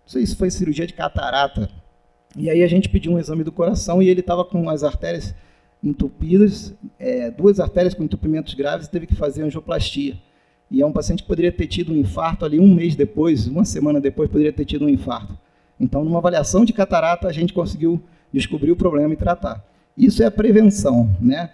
Speaker 3: não sei se foi cirurgia de catarata, e aí a gente pediu um exame do coração e ele estava com as artérias entupidas, 2 artérias com entupimentos graves, e teve que fazer angioplastia. E é um paciente que poderia ter tido um infarto ali 1 mês depois, 1 semana depois, poderia ter tido um infarto. Então, numa avaliação de catarata, a gente conseguiu descobrir o problema e tratar. Isso é a prevenção, né?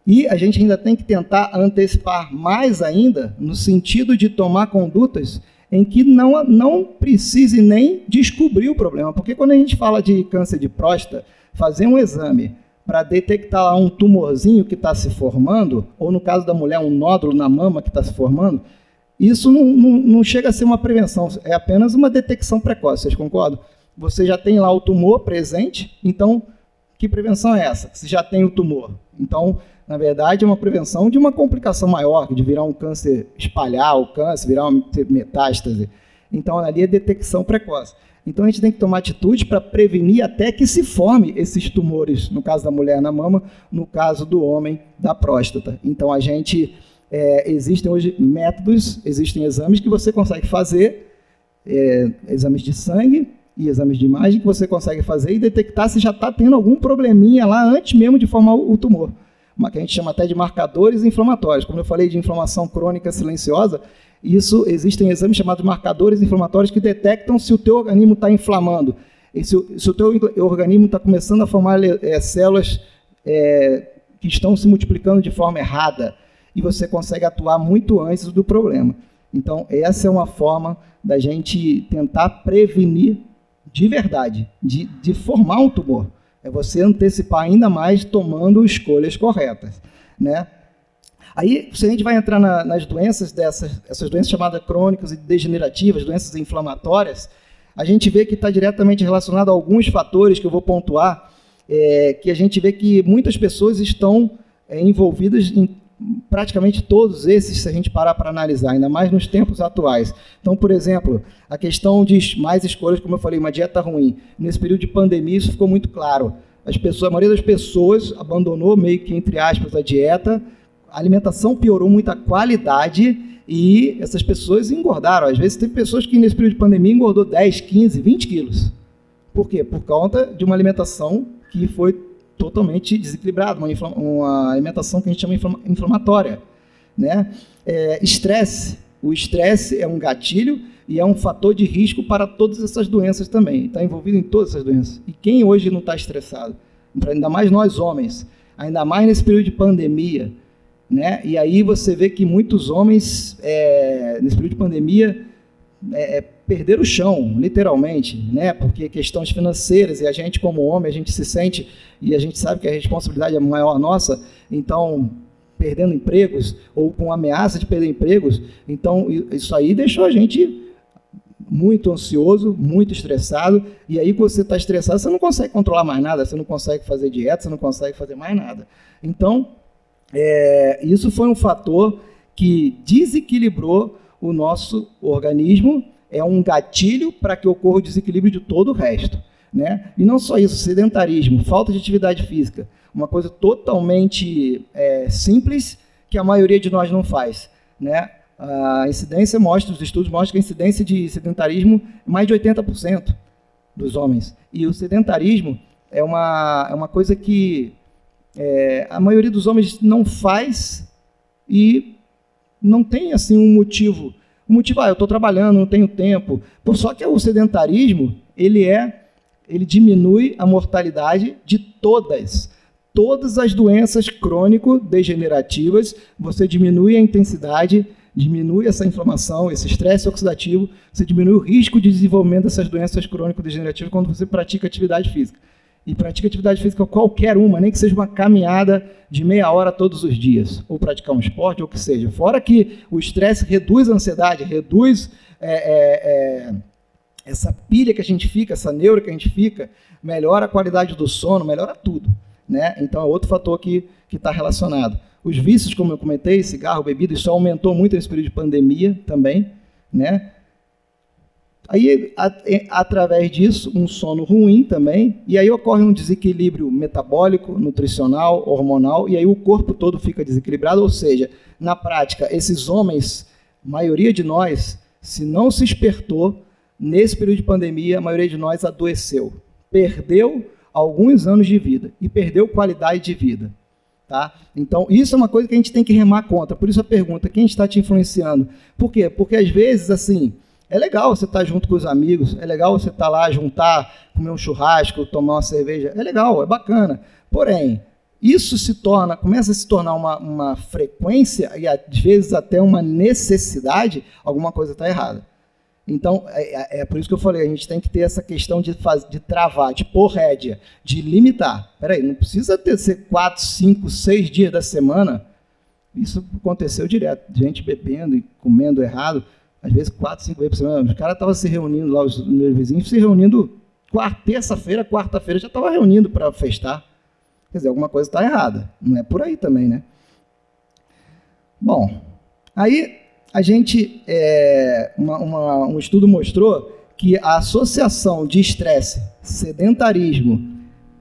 Speaker 3: E a gente ainda tem que tentar antecipar mais ainda, no sentido de tomar condutas em que não precise nem descobrir o problema. Porque quando a gente fala de câncer de próstata, fazer um exame para detectar lá um tumorzinho que está se formando, ou no caso da mulher, um nódulo na mama que está se formando, isso não chega a ser uma prevenção, é apenas uma detecção precoce, vocês concordam? Você já tem lá o tumor presente, então, que prevenção é essa? Você já tem o tumor. Então, na verdade, é uma prevenção de uma complicação maior, de virar um câncer, espalhar o câncer, virar uma metástase. Então, ali é detecção precoce. Então, a gente tem que tomar atitude para prevenir até que se forme esses tumores, no caso da mulher na mama, no caso do homem da próstata. Então, existem hoje métodos, existem exames que você consegue fazer, exames de sangue e exames de imagem que você consegue fazer e detectar se já está tendo algum probleminha lá antes mesmo de formar o tumor, que a gente chama até de marcadores inflamatórios. Como eu falei de inflamação crônica silenciosa, existem exames chamados marcadores inflamatórios que detectam se o teu organismo está inflamando, e se o teu organismo está começando a formar células que estão se multiplicando de forma errada, e você consegue atuar muito antes do problema. Então, essa é uma forma da gente tentar prevenir de verdade, de formar um tumor. É você antecipar ainda mais tomando escolhas corretas, né? Aí, se a gente vai entrar nas doenças essas doenças chamadas crônicas e degenerativas, doenças inflamatórias, a gente vê que está diretamente relacionado a alguns fatores que eu vou pontuar, que a gente vê que muitas pessoas estão envolvidas em praticamente todos esses, se a gente parar para analisar, ainda mais nos tempos atuais. Então, por exemplo, a questão de mais escolhas, como eu falei, uma dieta ruim. Nesse período de pandemia, isso ficou muito claro. A maioria das pessoas abandonou, meio que, entre aspas, a dieta, a alimentação piorou muito a qualidade e essas pessoas engordaram. Às vezes, teve pessoas que, nesse período de pandemia, engordou 10, 15, 20 quilos. Por quê? Por conta de uma alimentação que foi totalmente desequilibrada, uma alimentação que a gente chama inflamatória, né? Estresse. O estresse é um gatilho e é um fator de risco para todas essas doenças também. Está envolvido em todas essas doenças. E quem hoje não está estressado? Ainda mais nós homens, ainda mais nesse período de pandemia, né? E aí você vê que muitos homens, nesse período de pandemia, perderam o chão, literalmente, né? Porque questões financeiras, e a gente como homem, a gente se sente, e a gente sabe que a responsabilidade é maior nossa, então, perdendo empregos, ou com ameaça de perder empregos, então, isso aí deixou a gente muito ansioso, muito estressado, e aí quando você está estressado, você não consegue controlar mais nada, você não consegue fazer dieta, você não consegue fazer mais nada. Então, isso foi um fator que desequilibrou o nosso organismo, é um gatilho para que ocorra o desequilíbrio de todo o resto, né? E não só isso, sedentarismo, falta de atividade física, uma coisa totalmente simples que a maioria de nós não faz, né? A incidência mostra, os estudos mostram que a incidência de sedentarismo é mais de 80% dos homens. E o sedentarismo é uma coisa que a maioria dos homens não faz e não tem assim um motivo. O motivo, eu estou trabalhando, não tenho tempo. Só que o sedentarismo, ele diminui a mortalidade de todas as doenças crônico-degenerativas, você diminui a intensidade, diminui essa inflamação, esse estresse oxidativo, você diminui o risco de desenvolvimento dessas doenças crônico-degenerativas quando você pratica atividade física. E pratica atividade física qualquer uma, nem que seja uma caminhada de meia hora todos os dias, ou praticar um esporte, ou o que seja. Fora que o estresse reduz a ansiedade, reduz essa pilha que a gente fica, essa neura que a gente fica, melhora a qualidade do sono, melhora tudo, né? Então é outro fator que está relacionado. Os vícios, como eu comentei, cigarro, bebida, isso aumentou muito nesse período de pandemia também, né? Aí, através disso, um sono ruim também, e aí ocorre um desequilíbrio metabólico, nutricional, hormonal, e aí o corpo todo fica desequilibrado, ou seja, na prática, esses homens, maioria de nós, se não se espertou, nesse período de pandemia, a maioria de nós adoeceu, perdeu alguns anos de vida, e perdeu qualidade de vida. Tá? Então, isso é uma coisa que a gente tem que remar contra, por isso a pergunta, quem está te influenciando? Por quê? Porque às vezes, assim, é legal você estar junto com os amigos, é legal você estar lá, juntar, comer um churrasco, tomar uma cerveja, é legal, é bacana. Porém, isso começa a se tornar uma frequência e às vezes até uma necessidade, alguma coisa está errada. Então, é por isso que eu falei, a gente tem que ter essa questão de travar, de pôr rédea, de limitar. Peraí, não precisa ser 4, 5, 6 dias da semana. Isso aconteceu direto, gente bebendo e comendo errado, às vezes 4, 5 vezes por semana. Os caras estavam se reunindo lá, os meus vizinhos, se reunindo terça-feira, quarta-feira, já estavam reunindo para festar. Quer dizer, alguma coisa está errada. Não é por aí também, né? Bom, aí a gente, um estudo mostrou que a associação de estresse, sedentarismo,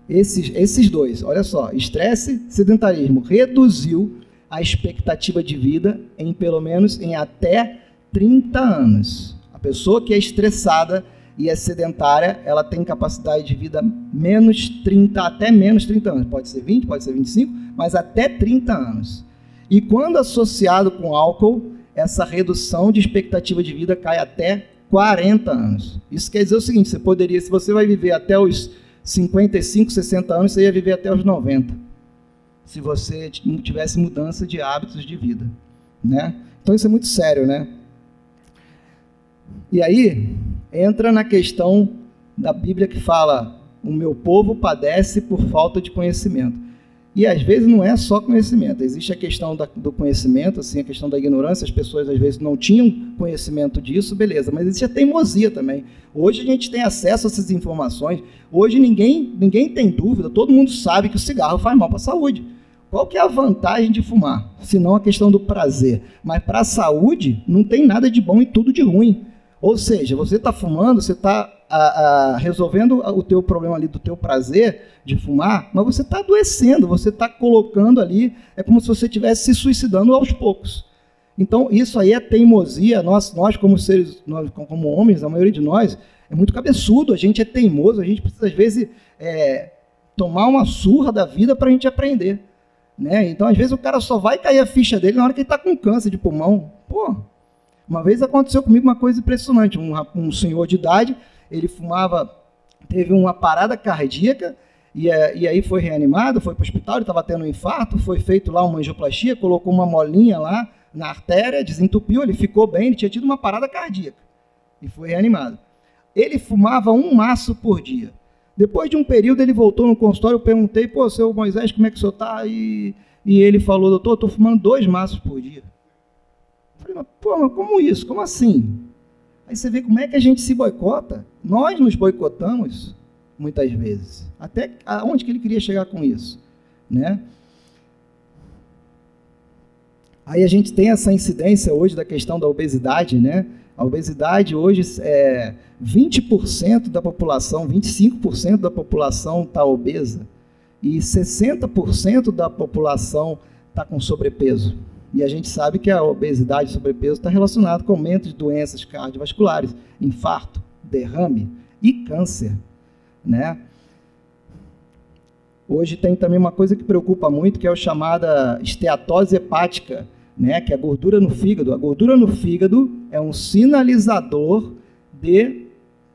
Speaker 3: esses dois, olha só, estresse, sedentarismo, reduziu a expectativa de vida em até 30 anos. A pessoa que é estressada e é sedentária, ela tem capacidade de vida até menos 30 anos. Pode ser 20, pode ser 25, mas até 30 anos. E quando associado com álcool, essa redução de expectativa de vida cai até 40 anos. Isso quer dizer o seguinte, se você vai viver até os 55, 60 anos, você ia viver até os 90. Se você não tivesse mudança de hábitos de vida, né? Então isso é muito sério, né? E aí, entra na questão da Bíblia que fala, o meu povo padece por falta de conhecimento. E às vezes não é só conhecimento, existe a questão do conhecimento, assim, a questão da ignorância, as pessoas às vezes não tinham conhecimento disso, beleza, mas existe a teimosia também. Hoje a gente tem acesso a essas informações, hoje ninguém tem dúvida, todo mundo sabe que o cigarro faz mal para a saúde. Qual que é a vantagem de fumar? Senão a questão do prazer. Mas para a saúde não tem nada de bom e tudo de ruim. Ou seja, você está fumando, você está resolvendo o teu problema ali do teu prazer de fumar, mas você está adoecendo, você está colocando ali, é como se você estivesse se suicidando aos poucos. Então, isso aí é teimosia, nós como seres, nós, como homens, a maioria de nós, é muito cabeçudo, a gente é teimoso, a gente precisa, às vezes, tomar uma surra da vida para a gente aprender. Né? Então, às vezes, o cara só vai cair a ficha dele na hora que ele está com câncer de pulmão. Pô, uma vez aconteceu comigo uma coisa impressionante, um senhor de idade, ele fumava, teve uma parada cardíaca, e aí foi reanimado, foi para o hospital, ele estava tendo um infarto, foi feito lá uma angioplastia, colocou uma molinha lá na artéria, desentupiu, ele ficou bem, ele tinha tido uma parada cardíaca, e foi reanimado. Ele fumava 1 maço por dia. Depois de um período, ele voltou no consultório, eu perguntei, pô, seu Moisés, como é que o senhor está? E ele falou, doutor, eu estou fumando 2 maços por dia. Eu falei, mas, pô, mas como isso? Como assim? Aí você vê como é que a gente se boicota. Nós nos boicotamos, muitas vezes. Até aonde que ele queria chegar com isso, né? Aí a gente tem essa incidência hoje da questão da obesidade, né? A obesidade hoje 20% da população, 25% da população está obesa e 60% da população está com sobrepeso. E a gente sabe que a obesidade e sobrepeso está relacionado com aumento de doenças cardiovasculares, infarto, derrame e câncer, né? Hoje tem também uma coisa que preocupa muito, que é a chamada esteatose hepática, né? Que é a gordura no fígado. A gordura no fígado é um sinalizador de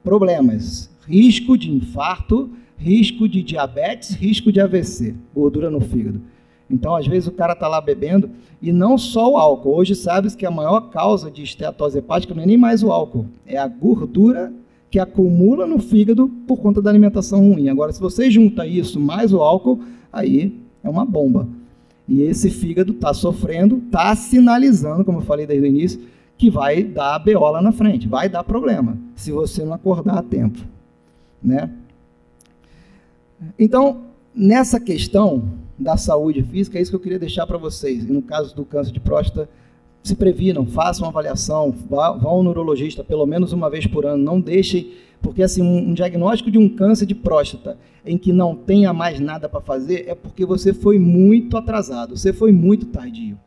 Speaker 3: problemas, risco de infarto, risco de diabetes, risco de AVC, gordura no fígado. Então, às vezes, o cara está lá bebendo, e não só o álcool. Hoje, sabe que a maior causa de esteatose hepática não é nem mais o álcool, é a gordura que acumula no fígado por conta da alimentação ruim. Agora, se você junta isso mais o álcool, aí é uma bomba. E esse fígado está sofrendo, está sinalizando, como eu falei desde o início, que vai dar BO lá na frente, vai dar problema, se você não acordar a tempo, né? Então, nessa questão da saúde física, é isso que eu queria deixar para vocês. E no caso do câncer de próstata, se previnam, façam uma avaliação, vão ao neurologista pelo menos uma vez por ano, não deixem, porque assim, um diagnóstico de um câncer de próstata em que não tenha mais nada para fazer é porque você foi muito atrasado, você foi muito tardio.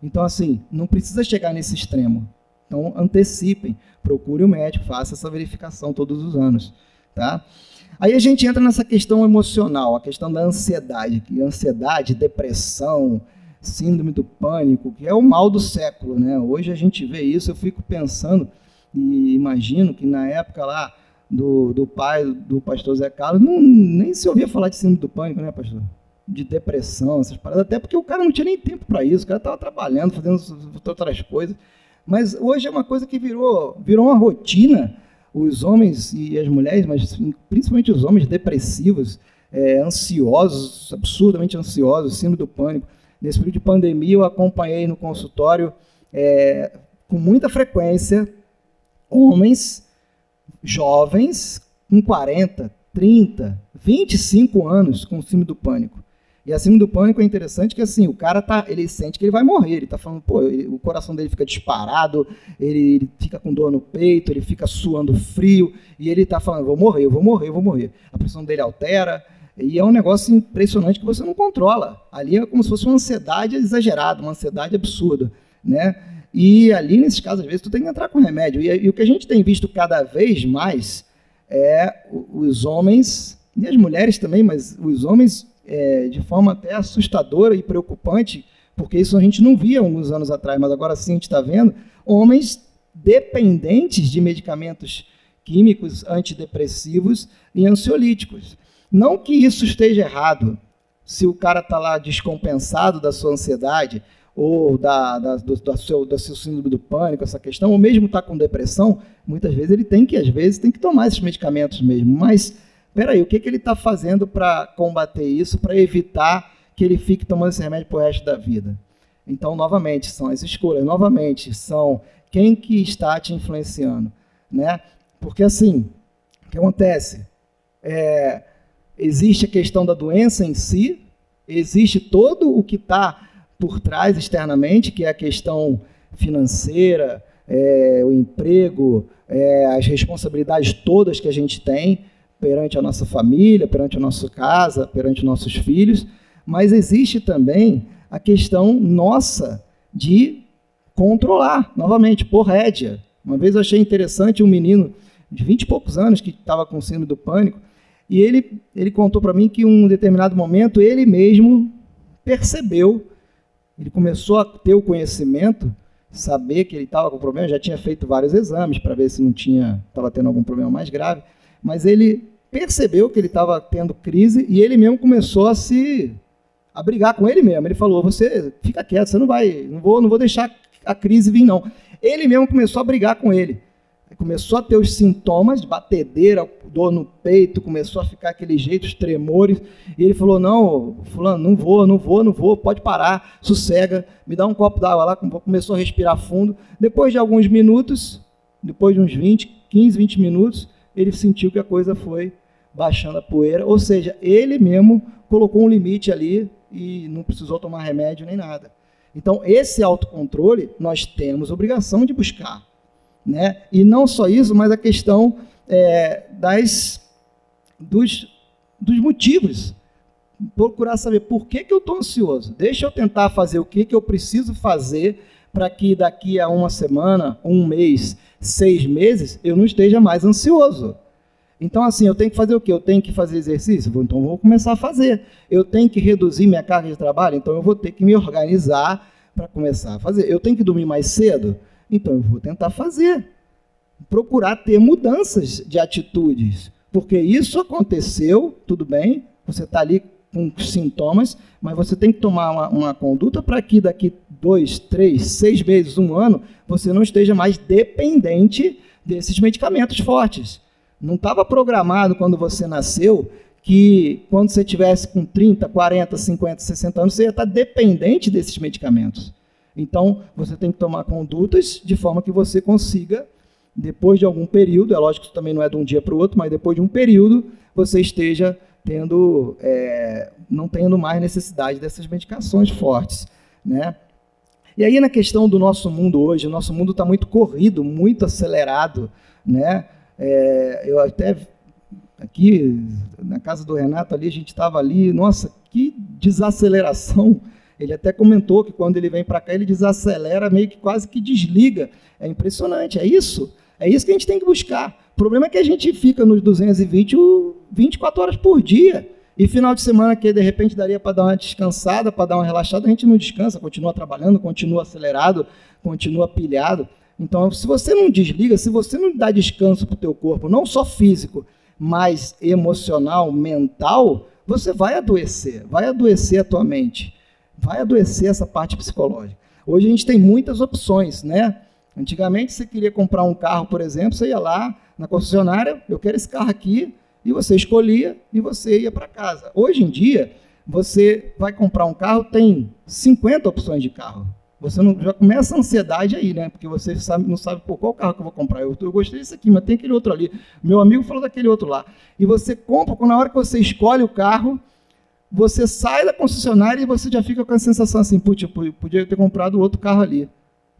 Speaker 3: Então, assim, não precisa chegar nesse extremo. Então, antecipem, procure o médico, faça essa verificação todos os anos, tá? Aí a gente entra nessa questão emocional, a questão da ansiedade, que ansiedade, depressão, síndrome do pânico, que é o mal do século, né? Hoje a gente vê isso, eu fico pensando e imagino que na época lá do pai do pastor Zé Carlos, nem se ouvia falar de síndrome do pânico, né, pastor? De depressão, essas paradas, até porque o cara não tinha nem tempo para isso, o cara estava trabalhando, fazendo outras coisas. Mas hoje é uma coisa que virou uma rotina. Os homens e as mulheres, mas principalmente os homens depressivos, ansiosos, absurdamente ansiosos, síndrome do pânico. Nesse período de pandemia, eu acompanhei no consultório, com muita frequência, homens jovens com 40, 30, 25 anos com síndrome do pânico. E a síndrome do pânico é interessante que assim, o cara ele sente que ele vai morrer, ele está falando, pô, o coração dele fica disparado, ele fica com dor no peito, ele fica suando frio, e ele está falando, eu vou morrer. A pressão dele altera, e é um negócio impressionante que você não controla. Ali é como se fosse uma ansiedade exagerada, uma ansiedade absurda, né? E ali, nesses casos, às vezes, tu tem que entrar com remédio. E o que a gente tem visto cada vez mais é os homens, e as mulheres também, mas os homens de forma até assustadora e preocupante, porque isso a gente não via alguns anos atrás, mas agora sim a gente está vendo, homens dependentes de medicamentos químicos, antidepressivos e ansiolíticos. Não que isso esteja errado, se o cara está lá descompensado da sua ansiedade, ou do seu síndrome do pânico, essa questão, ou mesmo está com depressão, muitas vezes ele tem que tomar esses medicamentos mesmo, mas, peraí, o que ele está fazendo para combater isso, para evitar que que ele fique tomando esse remédio pro resto da vida. Então, novamente, são as escolhas, novamente, são quem que está te influenciando, né? Porque, assim, o que acontece? Existe a questão da doença em si, existe todo o que está por trás externamente, que é a questão financeira, o emprego, as responsabilidades todas que a gente tem perante a nossa família, perante a nossa casa, perante os nossos filhos, mas existe também a questão nossa de controlar, novamente, por rédea. Uma vez eu achei interessante um menino de 20 e poucos anos que estava com síndrome do pânico, e ele contou para mim que em um determinado momento ele mesmo percebeu, ele começou a ter o conhecimento, saber que ele estava com problema, já tinha feito vários exames para ver se não estava tendo algum problema mais grave, mas ele percebeu que ele estava tendo crise e ele mesmo começou a brigar com ele mesmo. Ele falou, você fica quieto, você não vou deixar a crise vir, não. Ele mesmo começou a brigar com ele. Começou a ter os sintomas de batedeira, dor no peito, começou a ficar aquele jeito, os tremores, e ele falou, não, fulano, não vou, pode parar, sossega, me dá um copo d'água lá, começou a respirar fundo. Depois de alguns minutos, depois de uns 15, 20 minutos, ele sentiu que a coisa foi baixando a poeira, ou seja, ele mesmo colocou um limite ali e não precisou tomar remédio nem nada. Então, esse autocontrole nós temos obrigação de buscar, né? E não só isso, mas a questão dos motivos. Procurar saber por que eu estou ansioso. Deixa eu tentar fazer o que eu preciso fazer para que daqui a uma semana, um mês, 6 meses, eu não esteja mais ansioso. Então, assim, eu tenho que fazer o quê? Eu tenho que fazer exercício? Então, vou começar a fazer. Eu tenho que reduzir minha carga de trabalho? Então, eu vou ter que me organizar para começar a fazer. Eu tenho que dormir mais cedo? Então, eu vou tentar fazer. Procurar ter mudanças de atitudes. Porque isso aconteceu, tudo bem, você está ali com sintomas, mas você tem que tomar uma conduta para que daqui 2, 3, 6 meses, 1 ano, você não esteja mais dependente desses medicamentos fortes. Não estava programado quando você nasceu que quando você tivesse com 30, 40, 50, 60 anos, você ia estar dependente desses medicamentos. Então, você tem que tomar condutas de forma que você consiga, depois de algum período, é lógico que isso também não é de um dia para o outro, mas depois de um período, você esteja não tendo mais necessidade dessas medicações fortes, né? E aí, na questão do nosso mundo hoje, o nosso mundo está muito corrido, muito acelerado, né? Eu até, aqui na casa do Renato, ali, a gente estava ali, nossa, que desaceleração. Ele até comentou que quando ele vem para cá, ele desacelera, meio que quase que desliga. É impressionante, é isso que a gente tem que buscar. O problema é que a gente fica nos 220, 24 horas por dia. E final de semana, que de repente daria para dar uma descansada, para dar uma relaxada, a gente não descansa, continua trabalhando, continua acelerado, continua pilhado. Então, se você não desliga, se você não dá descanso para o teu corpo, não só físico, mas emocional, mental, você vai adoecer a tua mente, vai adoecer essa parte psicológica. Hoje a gente tem muitas opções, né? Antigamente, você queria comprar um carro, por exemplo, você ia lá na concessionária, eu quero esse carro aqui, e você escolhia e você ia para casa. Hoje em dia, você vai comprar um carro, tem 50 opções de carro. Você já começa a ansiedade aí, né? Porque você não sabe qual carro que eu vou comprar. Eu gostei desse aqui, mas tem aquele outro ali. Meu amigo falou daquele outro lá. E você compra, na hora que você escolhe o carro, você sai da concessionária e você já fica com a sensação assim, putz, eu podia ter comprado outro carro ali.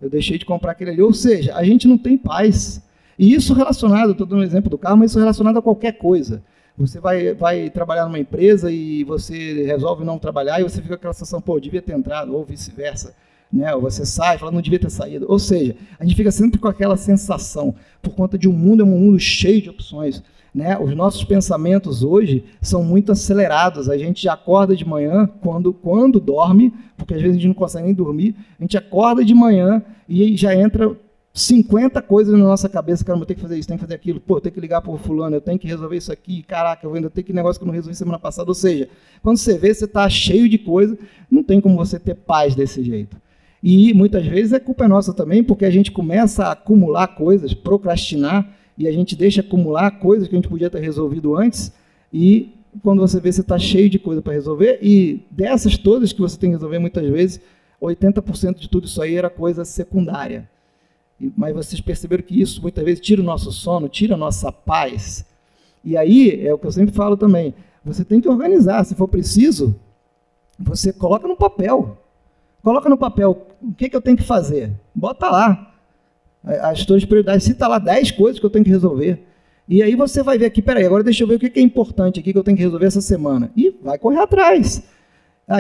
Speaker 3: Eu deixei de comprar aquele ali. Ou seja, a gente não tem paz. E isso relacionado, estou dando um exemplo do carro, mas isso relacionado a qualquer coisa. Você vai trabalhar numa empresa e você resolve não trabalhar e você fica com aquela sensação, pô, eu devia ter entrado, ou vice-versa. Né? Ou você sai e fala, não devia ter saído. Ou seja, a gente fica sempre com aquela sensação, por conta de um mundo cheio de opções. Né? Os nossos pensamentos hoje são muito acelerados. A gente já acorda de manhã, quando dorme, porque às vezes a gente não consegue nem dormir, a gente acorda de manhã e já entra 50 coisas na nossa cabeça, cara, eu tenho que fazer isso, tenho que fazer aquilo, pô, eu tenho que ligar para o fulano, eu tenho que resolver isso aqui, caraca, eu ainda tenho que negócio que eu não resolvi semana passada. Ou seja, quando você vê, você está cheio de coisa, não tem como você ter paz desse jeito. E muitas vezes a culpa é nossa também, porque a gente começa a acumular coisas, procrastinar, e a gente deixa acumular coisas que a gente podia ter resolvido antes, e quando você vê, você está cheio de coisa para resolver, e dessas todas que você tem que resolver, muitas vezes, 80% de tudo isso aí era coisa secundária. Mas vocês perceberam que isso, muitas vezes, tira o nosso sono, tira a nossa paz. E aí, é o que eu sempre falo também, você tem que organizar, se for preciso, você coloca no papel. Coloca no papel o que eu tenho que fazer. Bota lá as suas prioridades. Cita lá 10 coisas que eu tenho que resolver. E aí você vai ver aqui, peraí, agora deixa eu ver o que é importante aqui que eu tenho que resolver essa semana. E vai correr atrás.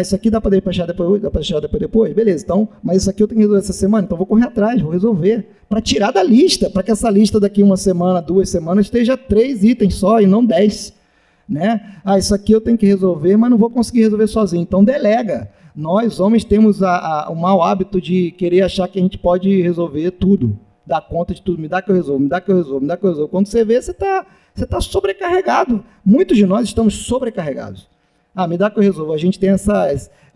Speaker 3: Isso aqui dá para deixar depois? Beleza, então, mas isso aqui eu tenho que resolver essa semana, então vou correr atrás, vou resolver. Para tirar da lista, para que essa lista daqui 1 semana, 2 semanas, esteja 3 itens só e não 10. Né? Isso aqui eu tenho que resolver, mas não vou conseguir resolver sozinho. Então delega. Nós, homens, temos o mau hábito de querer achar que a gente pode resolver tudo, dar conta de tudo, me dá que eu resolvo, me dá que eu resolvo, me dá que eu resolvo. Quando você vê, você tá sobrecarregado. Muitos de nós estamos sobrecarregados. Me dá que eu resolvo. A gente tem às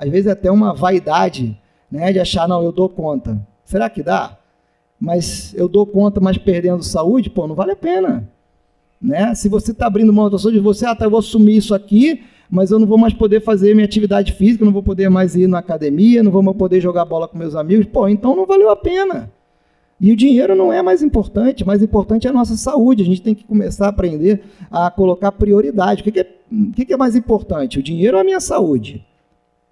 Speaker 3: vezes até uma vaidade, né, de achar, não, eu dou conta. Será que dá? Mas eu dou conta, mas perdendo saúde, não vale a pena. Né? Se você está abrindo mão da saúde, eu vou assumir isso aqui, mas eu não vou mais poder fazer minha atividade física, não vou poder mais ir na academia, não vou mais poder jogar bola com meus amigos, então não valeu a pena. E o dinheiro não é mais importante é a nossa saúde. A gente tem que começar a aprender a colocar prioridade. O que é mais importante? O dinheiro ou a minha saúde?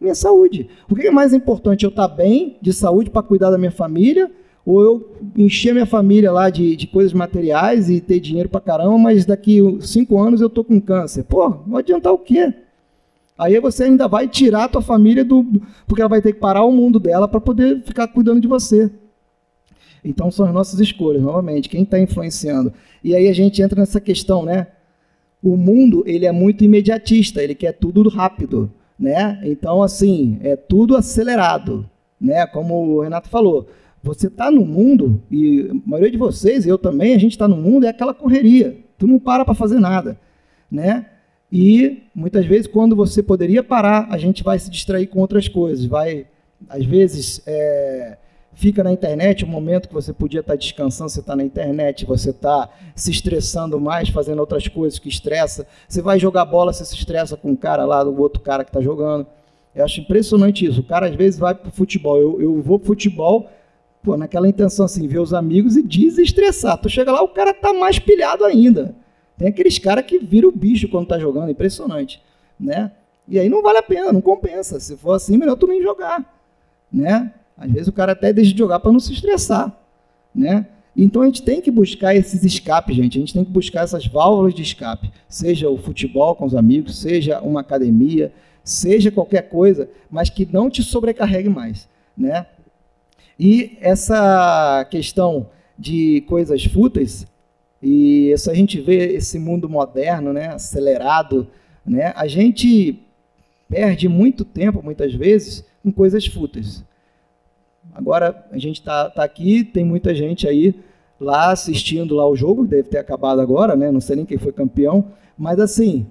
Speaker 3: Minha saúde. O que é mais importante? Eu estar bem, de saúde, para cuidar da minha família, ou eu encher a minha família lá de coisas materiais e ter dinheiro para caramba, mas daqui 5 anos eu estou com câncer? Não adiantar o quê? Aí você ainda vai tirar a tua família porque ela vai ter que parar o mundo dela para poder ficar cuidando de você. Então são as nossas escolhas, novamente, quem está influenciando. E aí a gente entra nessa questão, né? O mundo, ele é muito imediatista, ele quer tudo rápido, né? Então, assim, é tudo acelerado, né? Como o Renato falou, você está no mundo, e a maioria de vocês, eu também, a gente está no mundo, é aquela correria, tu não para fazer nada, né? E, muitas vezes, quando você poderia parar, a gente vai se distrair com outras coisas, às vezes, fica na internet, um momento que você podia estar descansando, você está na internet, você está se estressando mais, fazendo outras coisas que estressa, você vai jogar bola, você se estressa com o cara lá, o outro cara que está jogando. Eu acho impressionante isso, o cara às vezes vai para o futebol, eu vou para o futebol, naquela intenção assim, ver os amigos e desestressar, tu chega lá, o cara está mais pilhado ainda. Tem aqueles caras que viram o bicho quando está jogando, impressionante, né? E aí não vale a pena, não compensa, se for assim, melhor tu nem jogar, né? Às vezes o cara até deixa de jogar para não se estressar, né? Então a gente tem que buscar esses escapes, gente. A gente tem que buscar essas válvulas de escape. Seja o futebol com os amigos, seja uma academia, seja qualquer coisa, mas que não te sobrecarregue mais, né? E essa questão de coisas fúteis, e se a gente vê esse mundo moderno, né, acelerado, né, a gente perde muito tempo, muitas vezes, com coisas fúteis. Agora, a gente tá aqui, tem muita gente aí lá assistindo lá o jogo, deve ter acabado agora, né? Não sei nem quem foi campeão, mas assim,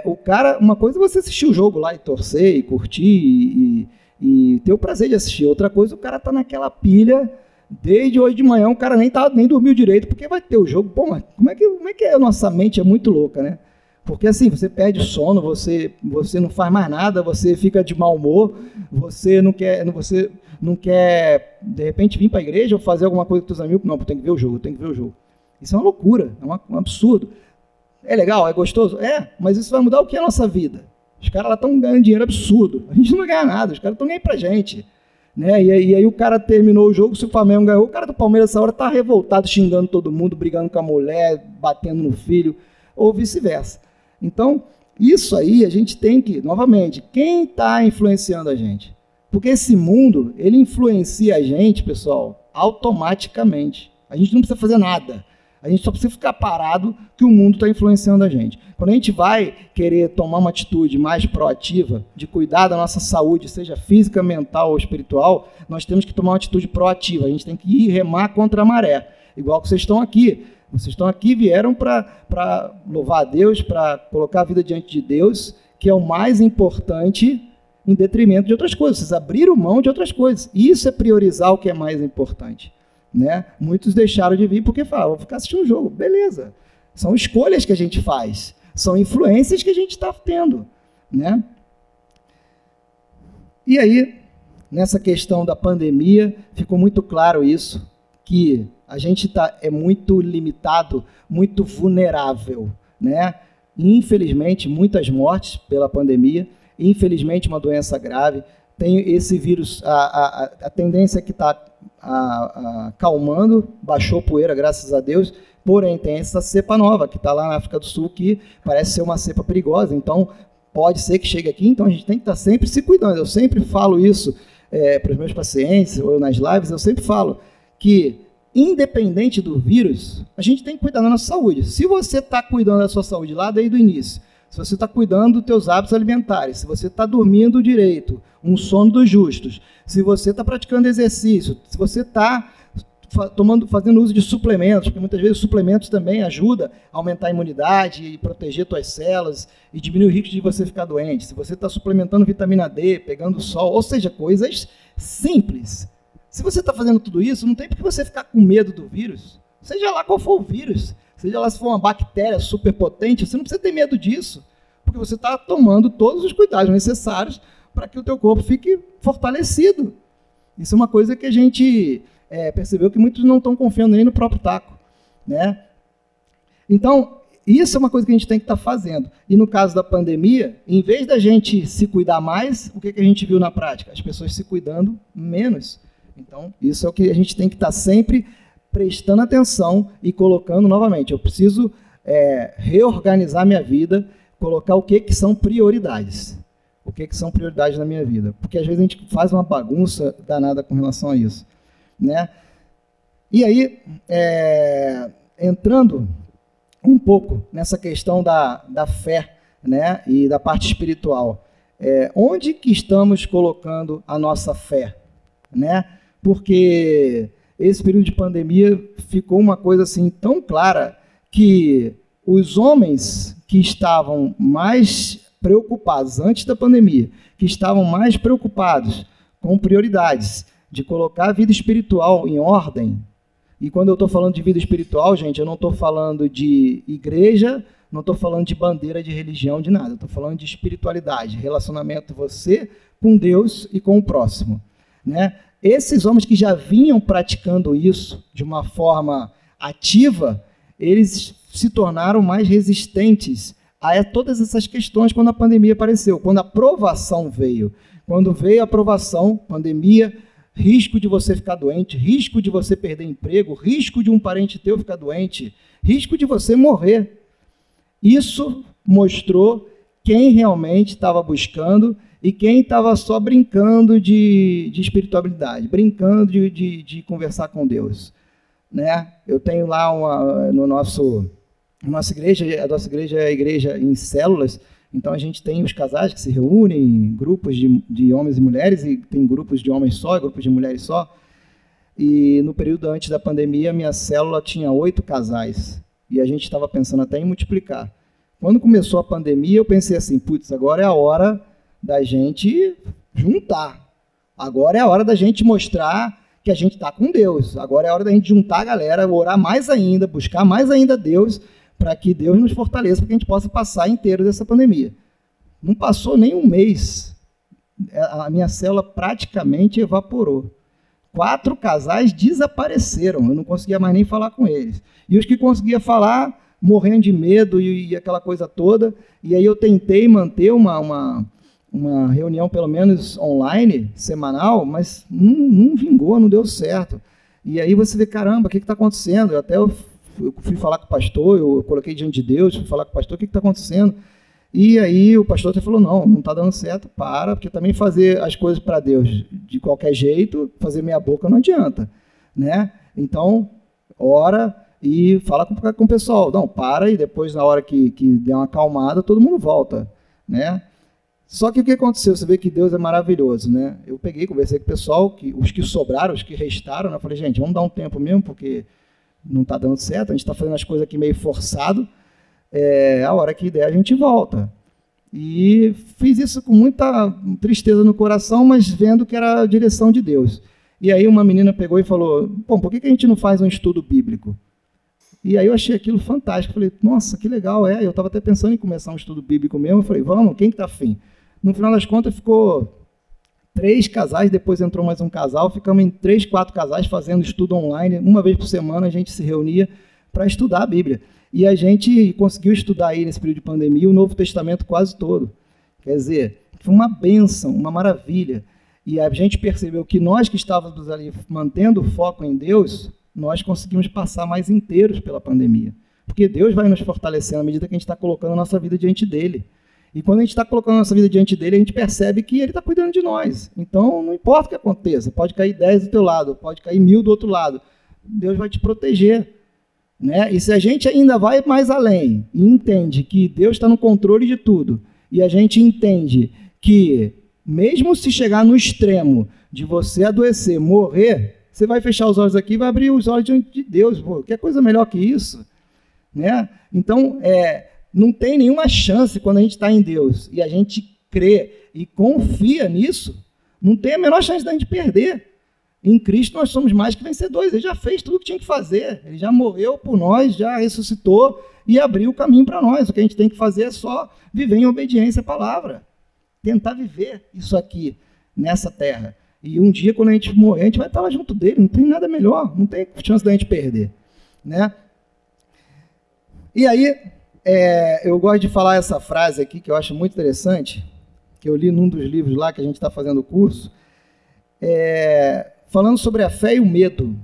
Speaker 3: o cara, uma coisa é você assistir o jogo lá e torcer, e curtir, e ter o prazer de assistir. Outra coisa, o cara tá naquela pilha, desde hoje de manhã, o cara nem dormiu direito, porque vai ter o jogo. Mas como é que a nossa mente é muito louca, né? Porque assim, você perde o sono, você não faz mais nada, você fica de mau humor, você não quer, de repente, vir para a igreja ou fazer alguma coisa com os seus amigos. Não, tem que ver o jogo. Isso é uma loucura, é um absurdo. É legal, é gostoso? Mas isso vai mudar o que é a nossa vida? Os caras lá estão ganhando dinheiro absurdo, a gente não vai ganhar nada, os caras estão nem aí pra gente. Né? E aí o cara terminou o jogo, se o Flamengo ganhou, o cara do Palmeiras essa hora está revoltado, xingando todo mundo, brigando com a mulher, batendo no filho, ou vice-versa. Então, isso aí a gente tem que, novamente, quem está influenciando a gente? Porque esse mundo, ele influencia a gente, pessoal, automaticamente. A gente não precisa fazer nada. A gente só precisa ficar parado que o mundo está influenciando a gente. Quando a gente vai querer tomar uma atitude mais proativa, de cuidar da nossa saúde, seja física, mental ou espiritual, nós temos que tomar uma atitude proativa. A gente tem que ir remar contra a maré. Igual que vocês estão aqui. Vocês estão aqui, vieram para louvar a Deus, para colocar a vida diante de Deus, que é o mais importante, em detrimento de outras coisas. Vocês abriram mão de outras coisas. Isso é priorizar o que é mais importante. Né? Muitos deixaram de vir porque falavam, vou ficar assistindo o jogo. Beleza. São escolhas que a gente faz. São influências que a gente está tendo, né? E aí, nessa questão da pandemia, ficou muito claro isso, que a gente é muito limitado, muito vulnerável, né? Infelizmente, muitas mortes pela pandemia, infelizmente uma doença grave, tem esse vírus, a tendência é que está acalmando, baixou poeira, graças a Deus, porém tem essa cepa nova, que está lá na África do Sul, que parece ser uma cepa perigosa, então pode ser que chegue aqui, então a gente tem que estar sempre se cuidando. Eu sempre falo isso para os meus pacientes, ou nas lives, eu sempre falo que, independente do vírus, a gente tem que cuidar da nossa saúde. Se você está cuidando da sua saúde lá desde o início, se você está cuidando dos teus hábitos alimentares, se você está dormindo direito, um sono dos justos, se você está praticando exercício, se você está fazendo uso de suplementos, porque muitas vezes suplementos também ajudam a aumentar a imunidade e proteger suas células e diminuir o risco de você ficar doente. Se você está suplementando vitamina D, pegando sol, ou seja, coisas simples. Se você está fazendo tudo isso, não tem por que você ficar com medo do vírus. Seja lá qual for o vírus, seja lá se for uma bactéria super potente, você não precisa ter medo disso, porque você está tomando todos os cuidados necessários para que o teu corpo fique fortalecido. Isso é uma coisa que a gente percebeu que muitos não estão confiando nem no próprio taco, né? Então, isso é uma coisa que a gente tem que estar fazendo. E no caso da pandemia, em vez da gente se cuidar mais, o que a gente viu na prática? As pessoas se cuidando menos. Então, isso é o que a gente tem que estar sempre prestando atenção e colocando novamente. Eu preciso reorganizar minha vida, colocar o que são prioridades. O que são prioridades na minha vida. Porque às vezes a gente faz uma bagunça danada com relação a isso, né? E aí, entrando um pouco nessa questão da fé, né, e da parte espiritual, onde que estamos colocando a nossa fé, né? Porque esse período de pandemia ficou uma coisa assim tão clara que os homens que estavam mais preocupados antes da pandemia, que estavam mais preocupados com prioridades, de colocar a vida espiritual em ordem. E quando eu estou falando de vida espiritual, gente, eu não estou falando de igreja, não estou falando de bandeira de religião, de nada. Eu estou falando de espiritualidade, relacionamento você com Deus e com o próximo, né? Esses homens que já vinham praticando isso de uma forma ativa, eles se tornaram mais resistentes a todas essas questões quando a pandemia apareceu, quando a provação veio. Quando veio a provação, pandemia, risco de você ficar doente, risco de você perder emprego, risco de um parente teu ficar doente, risco de você morrer. Isso mostrou quem realmente estava buscando e quem estava só brincando de espiritualidade, brincando de conversar com Deus, né? Eu tenho lá no nossa igreja, a nossa igreja é a igreja em células, então a gente tem os casais que se reúnem, grupos de homens e mulheres, e tem grupos de homens só, grupos de mulheres só. E no período antes da pandemia, a minha célula tinha 8 casais, e a gente estava pensando até em multiplicar. Quando começou a pandemia, eu pensei assim, putz, agora é a hora da gente juntar. Agora é a hora da gente mostrar que a gente está com Deus. Agora é a hora da gente juntar a galera, orar mais ainda, buscar mais ainda Deus, para que Deus nos fortaleça, para que a gente possa passar inteiro dessa pandemia. Não passou nem um mês, a minha célula praticamente evaporou. 4 casais desapareceram, eu não conseguia mais nem falar com eles. E os que conseguia falar, morrendo de medo e aquela coisa toda, e aí eu tentei manter uma reunião, pelo menos online, semanal, mas não vingou, não deu certo. E aí você vê, caramba, o que está acontecendo? Eu fui falar com o pastor, eu coloquei diante de Deus, fui falar com o pastor, o que está acontecendo? E aí o pastor até falou, não está dando certo, porque também fazer as coisas para Deus de qualquer jeito, fazer meia boca não adianta, né? Então, ora e fala com o pessoal, não, para, e depois na hora que der uma acalmada, todo mundo volta, né? Só que o que aconteceu? Você vê que Deus é maravilhoso, né? Eu conversei com o pessoal, os que sobraram, os que restaram, né? Eu falei, gente, vamos dar um tempo mesmo, porque não está dando certo, a gente está fazendo as coisas aqui meio forçado, a hora que der a gente volta. E fiz isso com muita tristeza no coração, mas vendo que era a direção de Deus. E aí uma menina pegou e falou, por que a gente não faz um estudo bíblico? E aí eu achei aquilo fantástico. Falei, nossa, que legal, Eu estava até pensando em começar um estudo bíblico mesmo. Eu falei, vamos, quem que está afim? No final das contas, ficou 3 casais, depois entrou mais um casal, ficamos em 3, 4 casais fazendo estudo online. Uma vez por semana a gente se reunia para estudar a Bíblia. E a gente conseguiu estudar aí, nesse período de pandemia, o Novo Testamento quase todo. Quer dizer, foi uma bênção, uma maravilha. E a gente percebeu que nós que estávamos ali mantendo o foco em Deus, nós conseguimos passar mais inteiros pela pandemia. Porque Deus vai nos fortalecendo à medida que a gente está colocando a nossa vida diante dele. E quando a gente está colocando a nossa vida diante dele, a gente percebe que ele está cuidando de nós. Então, não importa o que aconteça, pode cair 10 do teu lado, pode cair 1000 do outro lado, Deus vai te proteger. Né? E se a gente ainda vai mais além e entende que Deus está no controle de tudo, e a gente entende que, mesmo se chegar no extremo de você adoecer, morrer, você vai fechar os olhos aqui e vai abrir os olhos diante de Deus. Pô, que coisa melhor que isso? Né? Então, não tem nenhuma chance quando a gente está em Deus e a gente crê e confia nisso, não tem a menor chance da gente perder. Em Cristo nós somos mais que vencedores. Ele já fez tudo o que tinha que fazer. Ele já morreu por nós, já ressuscitou e abriu o caminho para nós. O que a gente tem que fazer é só viver em obediência à palavra. Tentar viver isso aqui, nessa terra. E um dia, quando a gente morrer, a gente vai estar lá junto dele. Não tem nada melhor. Não tem chance da gente perder. Né? E aí, eu gosto de falar essa frase aqui, que eu acho muito interessante, que eu li num dos livros lá que a gente está fazendo o curso, falando sobre a fé e o medo.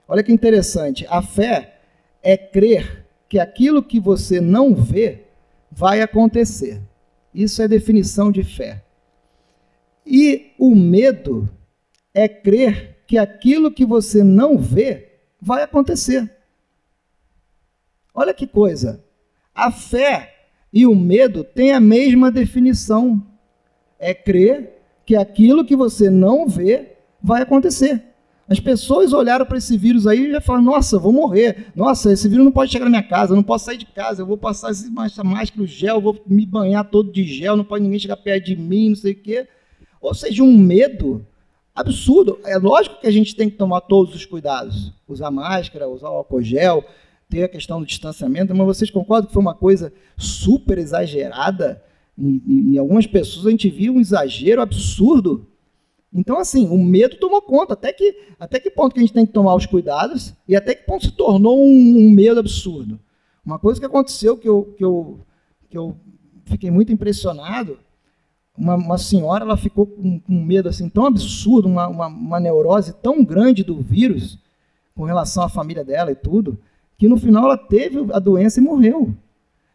Speaker 3: Olha que interessante. A fé é crer que aquilo que você não vê vai acontecer. Isso é definição de fé. E o medo é crer que aquilo que você não vê vai acontecer. Olha que coisa. A fé e o medo têm a mesma definição. É crer que aquilo que você não vê vai acontecer. As pessoas olharam para esse vírus aí e já falaram, nossa, vou morrer. Nossa, esse vírus não pode chegar na minha casa, eu não posso sair de casa, eu vou passar essa máscara, o gel, vou me banhar todo de gel, não pode ninguém chegar perto de mim, não sei o quê. Ou seja, um medo absurdo. É lógico que a gente tem que tomar todos os cuidados. Usar máscara, usar o álcool gel, ter a questão do distanciamento, mas vocês concordam que foi uma coisa super exagerada? Em algumas pessoas a gente viu um exagero absurdo. Então, assim, o medo tomou conta. Até que ponto que a gente tem que tomar os cuidados e até que ponto se tornou um medo absurdo. Uma coisa que aconteceu que eu fiquei muito impressionado, uma senhora, ela ficou com medo assim, tão absurdo, uma neurose tão grande do vírus, com relação à família dela e tudo, que no final ela teve a doença e morreu.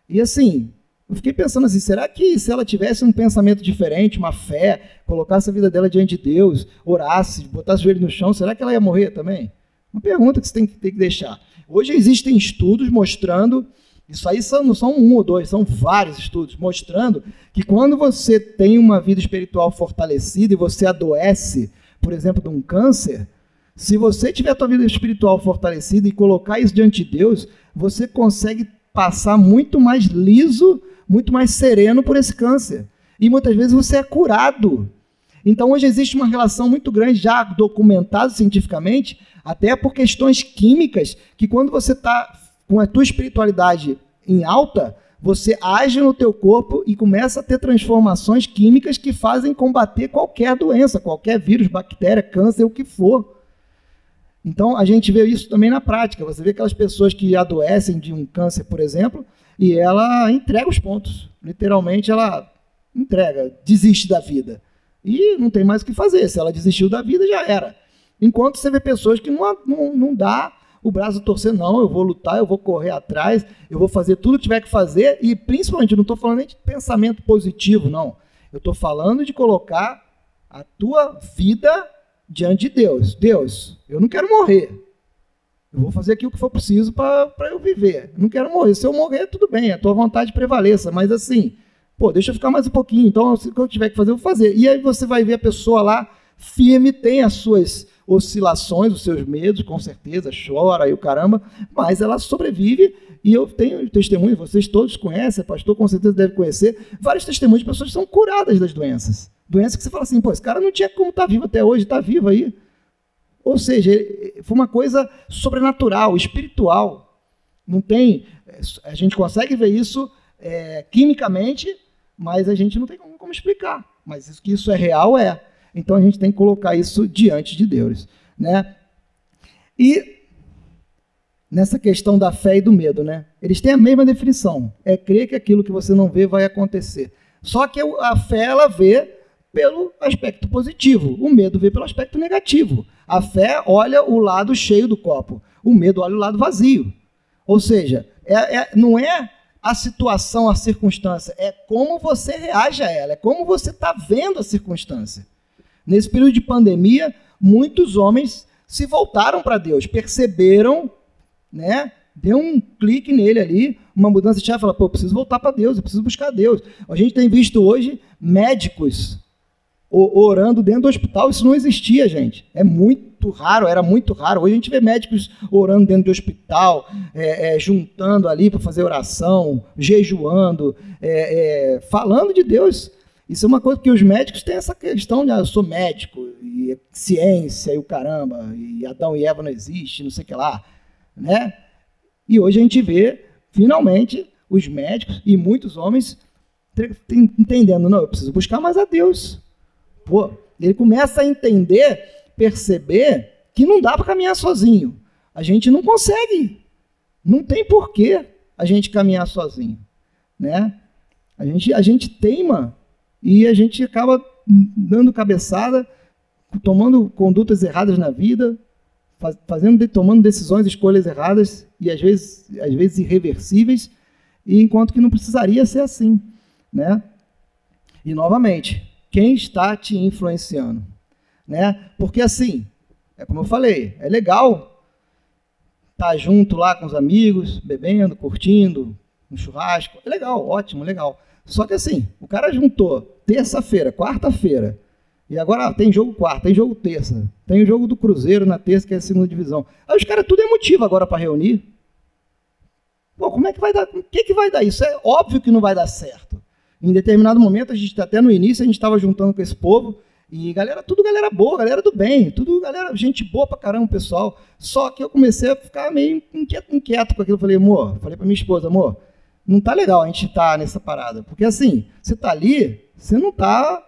Speaker 3: E assim, eu fiquei pensando assim, será que se ela tivesse um pensamento diferente, uma fé, colocasse a vida dela diante de Deus, orasse, botasse o joelho no chão, será que ela ia morrer também? Uma pergunta que você tem que deixar. Hoje existem estudos mostrando, isso aí não são 1 ou 2, são vários estudos, mostrando que quando você tem uma vida espiritual fortalecida e você adoece, por exemplo, de um câncer, se você tiver a tua vida espiritual fortalecida e colocar isso diante de Deus, você consegue passar muito mais liso, muito mais sereno por esse câncer. E muitas vezes você é curado. Então hoje existe uma relação muito grande, já documentada cientificamente, até por questões químicas, que quando você está com a tua espiritualidade em alta, você age no teu corpo e começa a ter transformações químicas que fazem combater qualquer doença, qualquer vírus, bactéria, câncer, o que for. Então, a gente vê isso também na prática. Você vê aquelas pessoas que adoecem de um câncer, por exemplo, e ela entrega os pontos. Literalmente, ela entrega, desiste da vida. E não tem mais o que fazer. Se ela desistiu da vida, já era. Enquanto você vê pessoas que não dá o braço a torcer, não, eu vou lutar, eu vou correr atrás, eu vou fazer tudo o que tiver que fazer, e principalmente, eu não estou falando nem de pensamento positivo, não. Eu estou falando de colocar a tua vida diante de Deus. Deus, eu não quero morrer. Eu vou fazer aqui o que for preciso para eu viver. Eu não quero morrer. Se eu morrer, tudo bem, a tua vontade prevaleça. Mas assim, deixa eu ficar mais um pouquinho. Então, o que eu tiver que fazer, eu vou fazer. E aí você vai ver a pessoa lá, firme, tem as suas oscilações, os seus medos, com certeza, chora e o caramba, mas ela sobrevive. E eu tenho testemunhos, vocês todos conhecem, pastor com certeza deve conhecer, vários testemunhos de pessoas que são curadas das doenças. Doença que você fala assim, esse cara não tinha como estar vivo até hoje, está vivo aí. Ou seja, foi uma coisa sobrenatural, espiritual. Não tem, a gente consegue ver isso quimicamente, mas a gente não tem como explicar. Mas que isso é real, é. Então a gente tem que colocar isso diante de Deus, né? E nessa questão da fé e do medo, né? Eles têm a mesma definição. É crer que aquilo que você não vê vai acontecer. Só que a fé, ela vê pelo aspecto positivo. O medo vê pelo aspecto negativo. A fé olha o lado cheio do copo. O medo olha o lado vazio. Ou seja, não é a situação, a circunstância, é como você reage a ela, é como você está vendo a circunstância. Nesse período de pandemia, muitos homens se voltaram para Deus, perceberam, né? Deu um clique nele ali, uma mudança de chave, fala, pô, eu preciso voltar para Deus, eu preciso buscar Deus. A gente tem visto hoje médicos orando dentro do hospital, isso não existia, gente. É muito raro, era muito raro. Hoje a gente vê médicos orando dentro do hospital, juntando ali para fazer oração, jejuando, falando de Deus. Isso é uma coisa que os médicos têm essa questão de, eu sou médico, e ciência, e o caramba, e Adão e Eva não existe, não sei o que lá, né? E hoje a gente vê, finalmente, os médicos e muitos homens entendendo, não, eu preciso buscar mais a Deus. Pô, ele começa a entender, perceber que não dá para caminhar sozinho. A gente não consegue. Não tem porquê a gente caminhar sozinho, né? A gente teima e a gente acaba dando cabeçada, tomando condutas erradas na vida, tomando decisões, escolhas erradas e às vezes irreversíveis, e enquanto que não precisaria ser assim, né? E novamente, quem está te influenciando, né? Porque assim, como eu falei, é legal estar junto lá com os amigos, bebendo, curtindo, um churrasco, é legal, ótimo, legal. Só que assim, o cara juntou terça-feira, quarta-feira, e agora tem jogo quarta, tem jogo terça, tem o jogo do Cruzeiro na terça, que é a segunda divisão. Aí os caras tudo é motivo agora para reunir. Pô, como é que vai dar? O que vai dar? Isso é óbvio que não vai dar certo. Em determinado momento, até no início, a gente estava juntando com esse povo, e tudo galera boa, galera do bem, tudo galera, gente boa pra caramba, pessoal. Só que eu comecei a ficar meio inquieto com aquilo. Falei pra minha esposa, amor, não tá legal a gente estar nessa parada. Porque assim, você tá ali, você não tá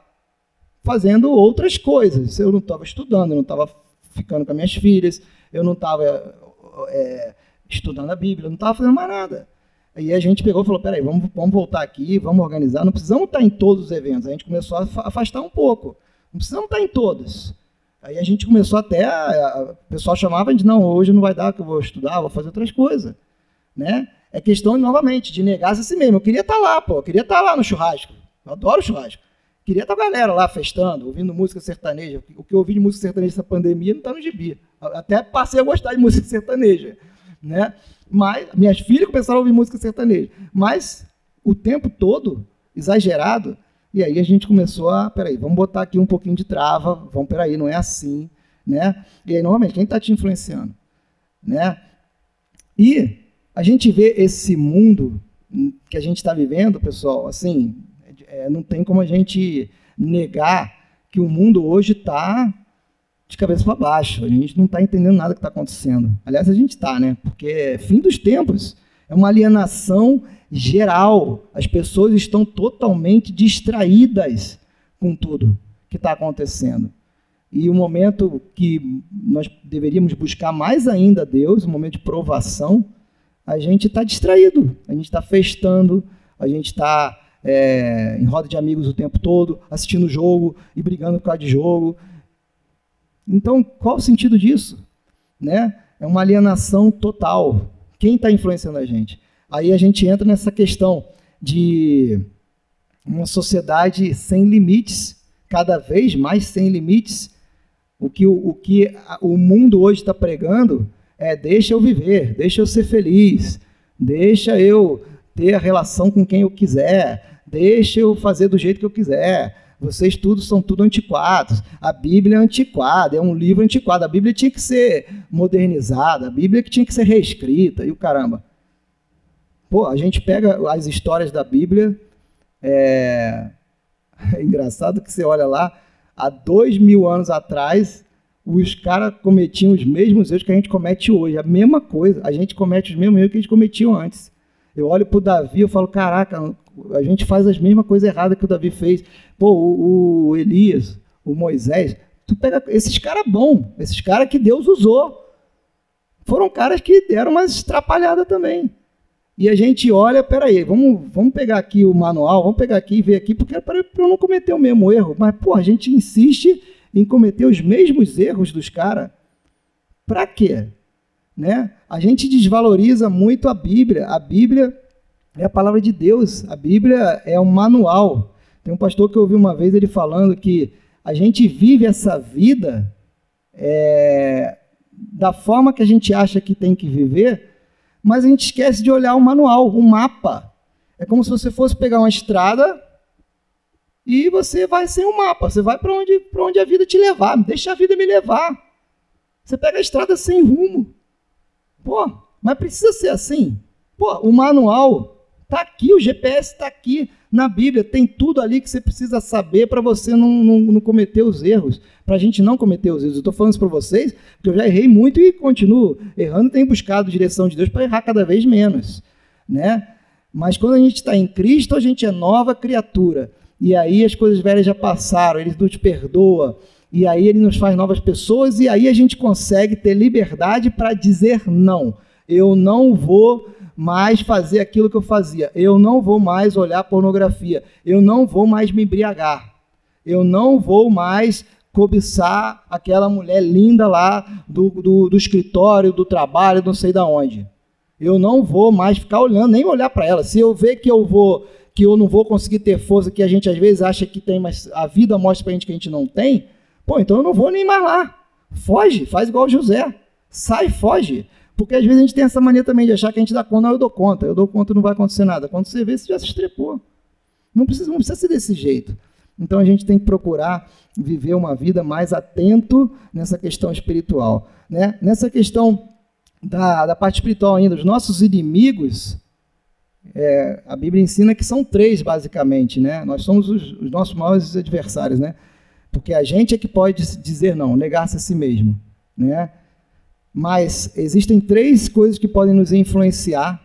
Speaker 3: fazendo outras coisas. Eu não estava estudando, eu não estava ficando com as minhas filhas, eu não estava estudando a Bíblia, eu não estava fazendo mais nada. Aí a gente pegou e falou, peraí, vamos voltar aqui, vamos organizar, não precisamos estar em todos os eventos. A gente começou a afastar um pouco, não precisamos estar em todos. Aí a gente começou o pessoal chamava, a gente, não, hoje não vai dar, que eu vou estudar, vou fazer outras coisas, né? É questão, novamente, de negar-se a si mesmo. Eu queria estar lá, eu queria estar lá no churrasco, eu adoro churrasco. Queria estar a galera lá festando, ouvindo música sertaneja. O que eu ouvi de música sertaneja nessa pandemia não está no gibi. Até passei a gostar de música sertaneja, né? Mas minhas filhas começaram a ouvir música sertaneja. Mas o tempo todo, exagerado, e aí a gente começou peraí, vamos botar aqui um pouquinho de trava, peraí, não é assim, né? E aí, normalmente, quem está te influenciando, né? E a gente vê esse mundo que a gente está vivendo, pessoal, assim, não tem como a gente negar que o mundo hoje está de cabeça para baixo. A gente não está entendendo nada que está acontecendo. Aliás, a gente está, né? Porque é fim dos tempos. É uma alienação geral. As pessoas estão totalmente distraídas com tudo que está acontecendo. E o momento que nós deveríamos buscar mais ainda a Deus, um momento de provação, a gente está distraído. A gente está festando, a gente está em roda de amigos o tempo todo, assistindo jogo e brigando por causa de jogo. Então, qual o sentido disso? Né? É uma alienação total. Quem está influenciando a gente? Aí a gente entra nessa questão de uma sociedade sem limites, cada vez mais sem limites. O que o mundo hoje está pregando deixa eu viver, deixa eu ser feliz, deixa eu ter a relação com quem eu quiser, deixa eu fazer do jeito que eu quiser. Vocês são tudo antiquados. A Bíblia é antiquada, é um livro antiquado. A Bíblia tinha que ser modernizada, a Bíblia que tinha que ser reescrita, e o caramba. Pô, a gente pega as histórias da Bíblia, é engraçado que você olha lá, há 2000 anos atrás, os caras cometiam os mesmos erros que a gente comete hoje, a mesma coisa, a gente comete os mesmos erros que a gente cometia antes. Eu olho para o Davi, eu falo, caraca, a gente faz as mesmas coisas erradas que o Davi fez. Pô, o Elias, o Moisés, tu pega esses caras bons, esses caras que Deus usou, foram caras que deram umas atrapalhadas também. E a gente olha, peraí, vamos pegar aqui o manual, vamos pegar aqui e ver aqui, porque é para eu não cometer o mesmo erro. Mas, pô, a gente insiste em cometer os mesmos erros dos caras. Para quê? Né? A gente desvaloriza muito a Bíblia. A Bíblia é a palavra de Deus. A Bíblia é um manual. Tem um pastor que eu ouvi uma vez ele falando que a gente vive essa vida da forma que a gente acha que tem que viver, mas a gente esquece de olhar o manual, o mapa. É como se você fosse pegar uma estrada e você vai sem o mapa. Você vai para onde a vida te levar. Deixa a vida me levar. Você pega a estrada sem rumo. Pô, mas precisa ser assim. Pô, o manual está aqui, o GPS está aqui na Bíblia. Tem tudo ali que você precisa saber para você não cometer os erros. Para a gente não cometer os erros. Eu estou falando isso para vocês, porque eu já errei muito e continuo errando e tenho buscado direção de Deus para errar cada vez menos. Né? Mas quando a gente está em Cristo, a gente é nova criatura. E aí as coisas velhas já passaram, Ele nos perdoa. E aí Ele nos faz novas pessoas e aí a gente consegue ter liberdade para dizer não. Eu não vou mais fazer aquilo que eu fazia. Eu não vou mais olhar pornografia. Eu não vou mais me embriagar. Eu não vou mais cobiçar aquela mulher linda lá do escritório, do trabalho, não sei de onde. Eu não vou mais ficar olhando, nem olhar para ela. Se eu ver que eu não vou conseguir ter força, que a gente às vezes acha que tem, mas a vida mostra para a gente que a gente não tem, pô, então eu não vou nem mais lá. Foge, faz igual o José. Sai, foge. Porque às vezes a gente tem essa mania também de achar que a gente dá conta. Não, eu dou conta, não vai acontecer nada. Quando você vê, você já se estrepou. Não precisa ser desse jeito. Então a gente tem que procurar viver uma vida mais atento nessa questão espiritual. Né? Nessa questão da parte espiritual ainda, os nossos inimigos, a Bíblia ensina que são 3, basicamente. Né? Nós somos os nossos maiores adversários, né? Porque a gente é que pode dizer não, negar-se a si mesmo. Né? Mas existem 3 coisas que podem nos influenciar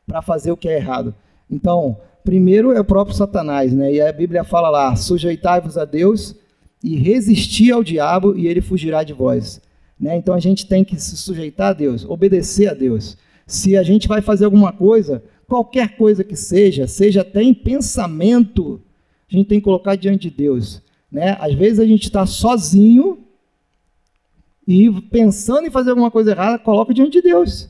Speaker 3: para fazer o que é errado. Então, primeiro é o próprio Satanás, né? E a Bíblia fala lá, sujeitai-vos a Deus e resistir ao diabo e ele fugirá de vós. Né? Então a gente tem que se sujeitar a Deus, obedecer a Deus. Se a gente vai fazer alguma coisa, qualquer coisa que seja até em pensamento, a gente tem que colocar diante de Deus. Né? Às vezes a gente está sozinho e pensando em fazer alguma coisa errada, coloca diante de Deus.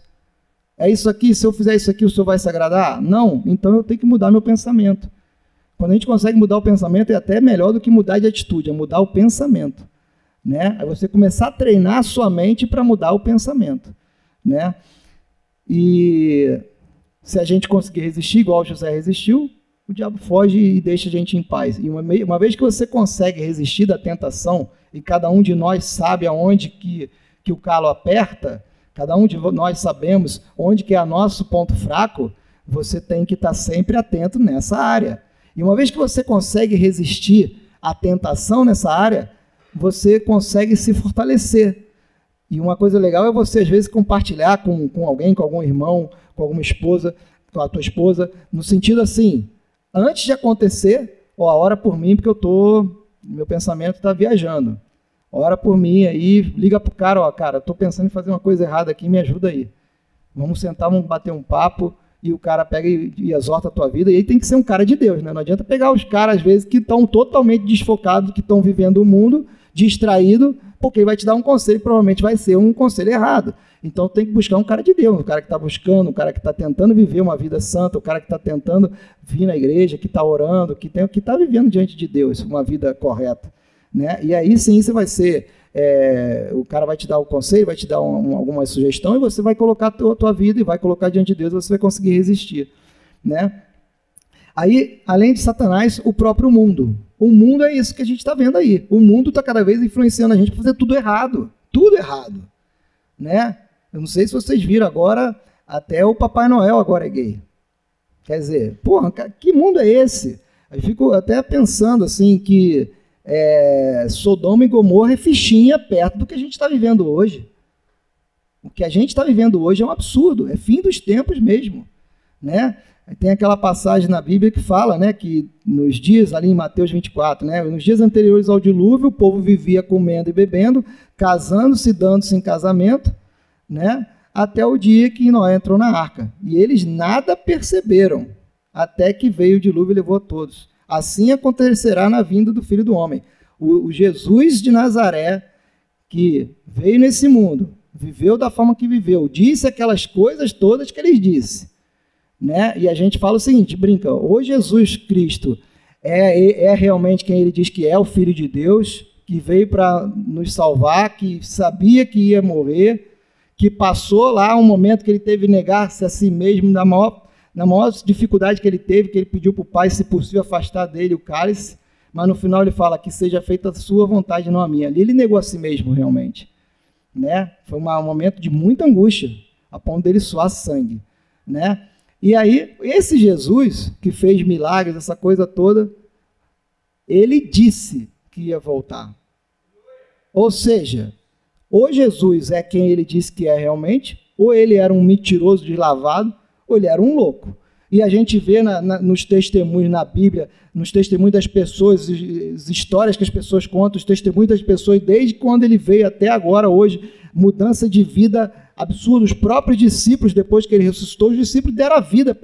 Speaker 3: É isso aqui, se eu fizer isso aqui, o Senhor vai se agradar? Não, então eu tenho que mudar meu pensamento. Quando a gente consegue mudar o pensamento, é até melhor do que mudar de atitude, é mudar o pensamento. Né? É você começar a treinar a sua mente para mudar o pensamento. Né? E se a gente conseguir resistir, igual José resistiu, o diabo foge e deixa a gente em paz. E uma vez que você consegue resistir da tentação, e cada um de nós sabe aonde que o calo aperta, cada um de nós sabemos onde que é o nosso ponto fraco, você tem que estar sempre atento nessa área. E uma vez que você consegue resistir à tentação nessa área, você consegue se fortalecer. E uma coisa legal é você, às vezes, compartilhar com alguém, com algum irmão, com alguma esposa, com a tua esposa, no sentido assim, antes de acontecer, ora por mim, porque meu pensamento está viajando. Ora por mim aí, liga pro cara, cara, estou pensando em fazer uma coisa errada aqui, me ajuda aí. Vamos sentar, vamos bater um papo, e o cara pega e exorta a tua vida, e aí tem que ser um cara de Deus, né? Não adianta pegar os caras, às vezes, que estão totalmente desfocados, que estão vivendo o mundo, distraído, porque ele vai te dar um conselho, provavelmente vai ser um conselho errado. Então tem que buscar um cara de Deus, um cara que está buscando, um cara que está tentando viver uma vida santa, um cara que está tentando vir na igreja, que está orando, que está vivendo diante de Deus uma vida correta. Né? E aí sim você vai ser, o cara vai te dar o conselho, vai te dar alguma sugestão e você vai colocar a tua vida e vai colocar diante de Deus, você vai conseguir resistir. Né? Aí, além de Satanás, o próprio mundo. O mundo é isso que a gente está vendo aí. O mundo está cada vez influenciando a gente para fazer tudo errado. Tudo errado. Né? Eu não sei se vocês viram agora, até o Papai Noel agora é gay. Quer dizer, porra, que mundo é esse? Eu fico até pensando assim que Sodoma e Gomorra é fichinha perto do que a gente está vivendo hoje. O que a gente está vivendo hoje é um absurdo, é fim dos tempos mesmo, né? Tem aquela passagem na Bíblia que fala, né, que nos dias, ali em Mateus 24, né, nos dias anteriores ao dilúvio, o povo vivia comendo e bebendo, casando-se e dando-se em casamento, né, até o dia que Noé entrou na arca. E eles nada perceberam, até que veio o dilúvio e levou a todos. Assim acontecerá na vinda do Filho do Homem. O Jesus de Nazaré, que veio nesse mundo, viveu da forma que viveu, disse aquelas coisas todas que ele disse, né? E a gente fala o seguinte, brinca, ou Jesus Cristo é realmente quem ele diz que é, o Filho de Deus, que veio para nos salvar, que sabia que ia morrer, que passou lá um momento que ele teve que negar-se a si mesmo, na maior dificuldade que ele teve, que ele pediu para o Pai, se possível, afastar dele o cálice, mas no final ele fala que seja feita a sua vontade, não a minha. Ali ele negou a si mesmo, realmente. Né? Foi um momento de muita angústia, a ponto dele suar sangue. Né? E aí, esse Jesus, que fez milagres, essa coisa toda, ele disse que ia voltar. Ou seja, ou Jesus é quem ele disse que é realmente, ou ele era um mentiroso deslavado, ou ele era um louco. E a gente vê nos testemunhos na Bíblia, nos testemunhos das pessoas, as histórias que as pessoas contam, os testemunhos das pessoas, desde quando ele veio até agora, hoje, mudança de vida absurda. Os próprios discípulos, depois que ele ressuscitou, os discípulos deram a vida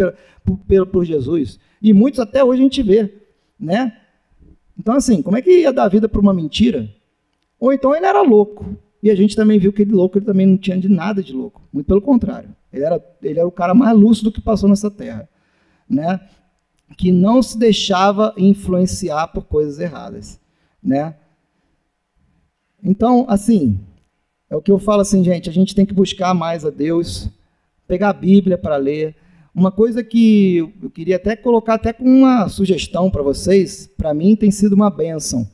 Speaker 3: por Jesus. E muitos até hoje a gente vê. Né? Então, assim, como é que ia dar vida para uma mentira? Ou então ele era louco. E a gente também viu que ele louco, ele também não tinha de nada de louco. Muito pelo contrário. Ele era o cara mais lúcido que passou nessa terra. Né? Que não se deixava influenciar por coisas erradas. Né? Então, assim, é o que eu falo assim, gente, a gente tem que buscar mais a Deus, pegar a Bíblia para ler. Uma coisa que eu queria até colocar até com uma sugestão para vocês, para mim tem sido uma bênção,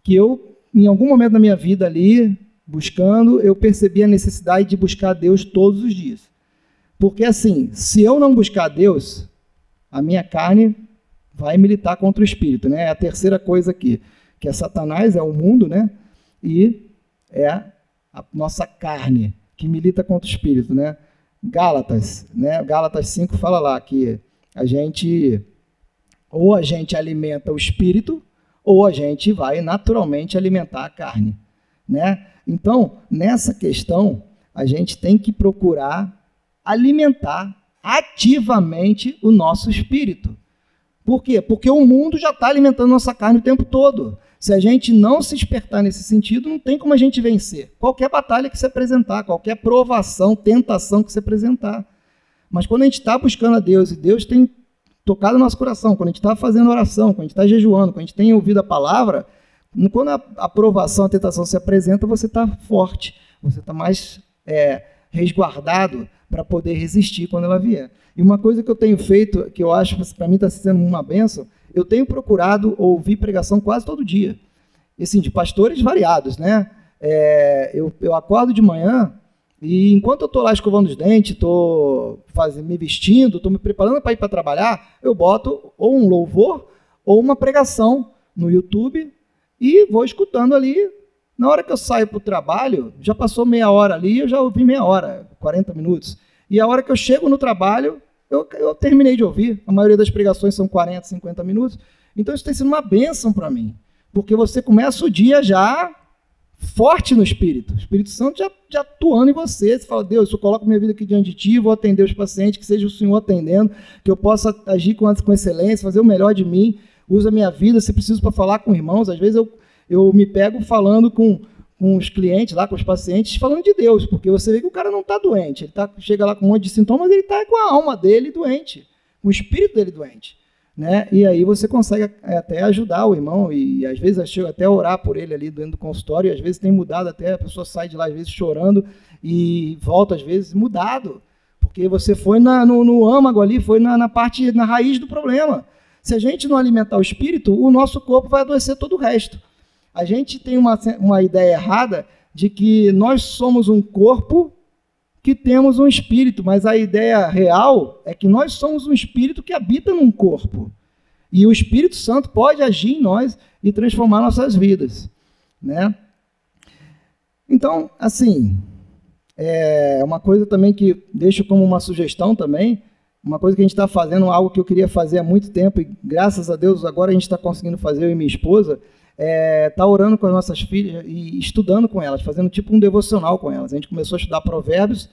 Speaker 3: que eu, em algum momento da minha vida ali, buscando, eu percebi a necessidade de buscar a Deus todos os dias. Porque assim, se eu não buscar a Deus, a minha carne vai militar contra o Espírito, né? É a terceira coisa aqui, que é Satanás, é o mundo, né? E é a nossa carne, que milita contra o Espírito, né? Gálatas, né? Gálatas 5 fala lá que ou a gente alimenta o Espírito, ou a gente vai naturalmente alimentar a carne, né? Então, nessa questão, a gente tem que procurar alimentar ativamente o nosso espírito. Por quê? Porque o mundo já está alimentando nossa carne o tempo todo. Se a gente não se despertar nesse sentido, não tem como a gente vencer. Qualquer batalha que se apresentar, qualquer provação, tentação que se apresentar. Mas quando a gente está buscando a Deus, e Deus tem tocado no nosso coração, quando a gente está fazendo oração, quando a gente está jejuando, quando a gente tem ouvido a palavra, quando a provação, a tentação se apresenta, você está forte, você está mais resguardado para poder resistir quando ela vier. E uma coisa que eu tenho feito, que eu acho que para mim está sendo uma bênção, eu tenho procurado ouvir pregação quase todo dia. E, assim, de pastores variados, né? Eu acordo de manhã e enquanto eu estou lá escovando os dentes, estou me vestindo, estou me preparando para ir para trabalhar, eu boto ou um louvor ou uma pregação no YouTube e vou escutando ali. Na hora que eu saio para o trabalho, já passou meia hora ali, eu já ouvi meia hora, 40 minutos. E a hora que eu chego no trabalho, eu terminei de ouvir. A maioria das pregações são 40, 50 minutos. Então isso tem sido uma bênção para mim, porque você começa o dia já forte no Espírito. O Espírito Santo já atuando em você. Você fala, Deus, eu coloco minha vida aqui diante de Ti, vou atender os pacientes, que seja o Senhor atendendo, que eu possa agir com excelência, fazer o melhor de mim. Usa a minha vida, se preciso, para falar com irmãos. Às vezes eu me pego falando com os clientes, lá com os pacientes, falando de Deus, porque você vê que o cara não está doente, ele chega lá com um monte de sintomas, ele está com a alma dele doente, com o espírito dele doente. Né? E aí você consegue até ajudar o irmão, e às vezes eu chego até a orar por ele ali dentro do consultório, e às vezes tem mudado até, a pessoa sai de lá às vezes chorando, e volta às vezes mudado, porque você foi no âmago ali, foi na raiz do problema. Se a gente não alimentar o espírito, o nosso corpo vai adoecer todo o resto. A gente tem uma ideia errada de que nós somos um corpo que temos um espírito, mas a ideia real é que nós somos um espírito que habita num corpo. E o Espírito Santo pode agir em nós e transformar nossas vidas, né? Então, assim, uma coisa também que deixo como uma sugestão também, uma coisa que a gente está fazendo, algo que eu queria fazer há muito tempo, e graças a Deus agora a gente está conseguindo fazer, eu e minha esposa, tá orando com as nossas filhas e estudando com elas, fazendo tipo um devocional com elas. A gente começou a estudar Provérbios,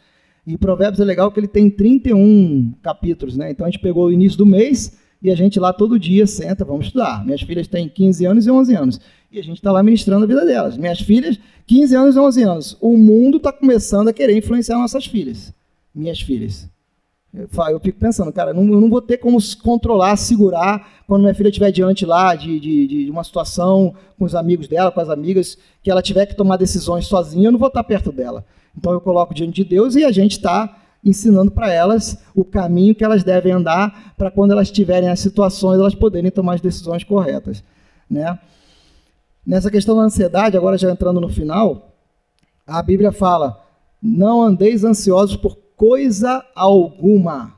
Speaker 3: e Provérbios é legal que ele tem 31 capítulos, né? Então a gente pegou o início do mês e a gente lá todo dia senta, vamos estudar. Minhas filhas têm 15 anos e 11 anos. E a gente está lá ministrando a vida delas. Minhas filhas, 15 anos e 11 anos. O mundo está começando a querer influenciar nossas filhas. Minhas filhas. Eu fico pensando, cara, eu não vou ter como controlar, segurar, quando minha filha estiver diante lá de uma situação com os amigos dela, com as amigas, que ela tiver que tomar decisões sozinha, eu não vou estar perto dela. Então eu coloco diante de Deus e a gente está ensinando para elas o caminho que elas devem andar para quando elas tiverem as situações, elas poderem tomar as decisões corretas, né? Nessa questão da ansiedade, agora já entrando no final, a Bíblia fala, não andeis ansiosos por coisa alguma.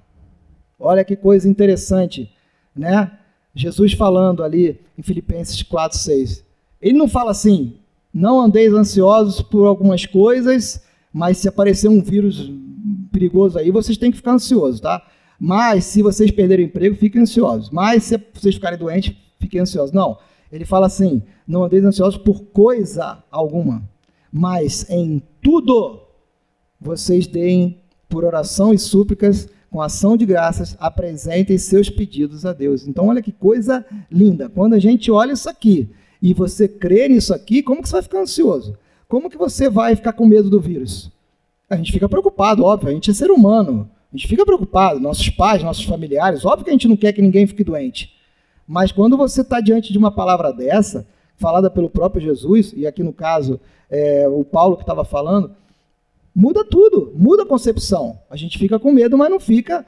Speaker 3: Olha que coisa interessante, né? Jesus falando ali em Filipenses 4:6. Ele não fala assim, não andeis ansiosos por algumas coisas, mas se aparecer um vírus perigoso aí, vocês têm que ficar ansiosos, tá? Mas se vocês perderem o emprego, fiquem ansiosos. Mas se vocês ficarem doentes, fiquem ansiosos. Não, ele fala assim, não andeis ansiosos por coisa alguma, mas em tudo vocês deem por oração e súplicas, com ação de graças, apresentem seus pedidos a Deus. Então, olha que coisa linda. Quando a gente olha isso aqui, e você crê nisso aqui, como que você vai ficar ansioso? Como que você vai ficar com medo do vírus? A gente fica preocupado, óbvio, a gente é ser humano. A gente fica preocupado, nossos pais, nossos familiares, óbvio que a gente não quer que ninguém fique doente. Mas quando você está diante de uma palavra dessa, falada pelo próprio Jesus, e aqui no caso, o Paulo que estava falando, muda tudo, muda a concepção. A gente fica com medo, mas não fica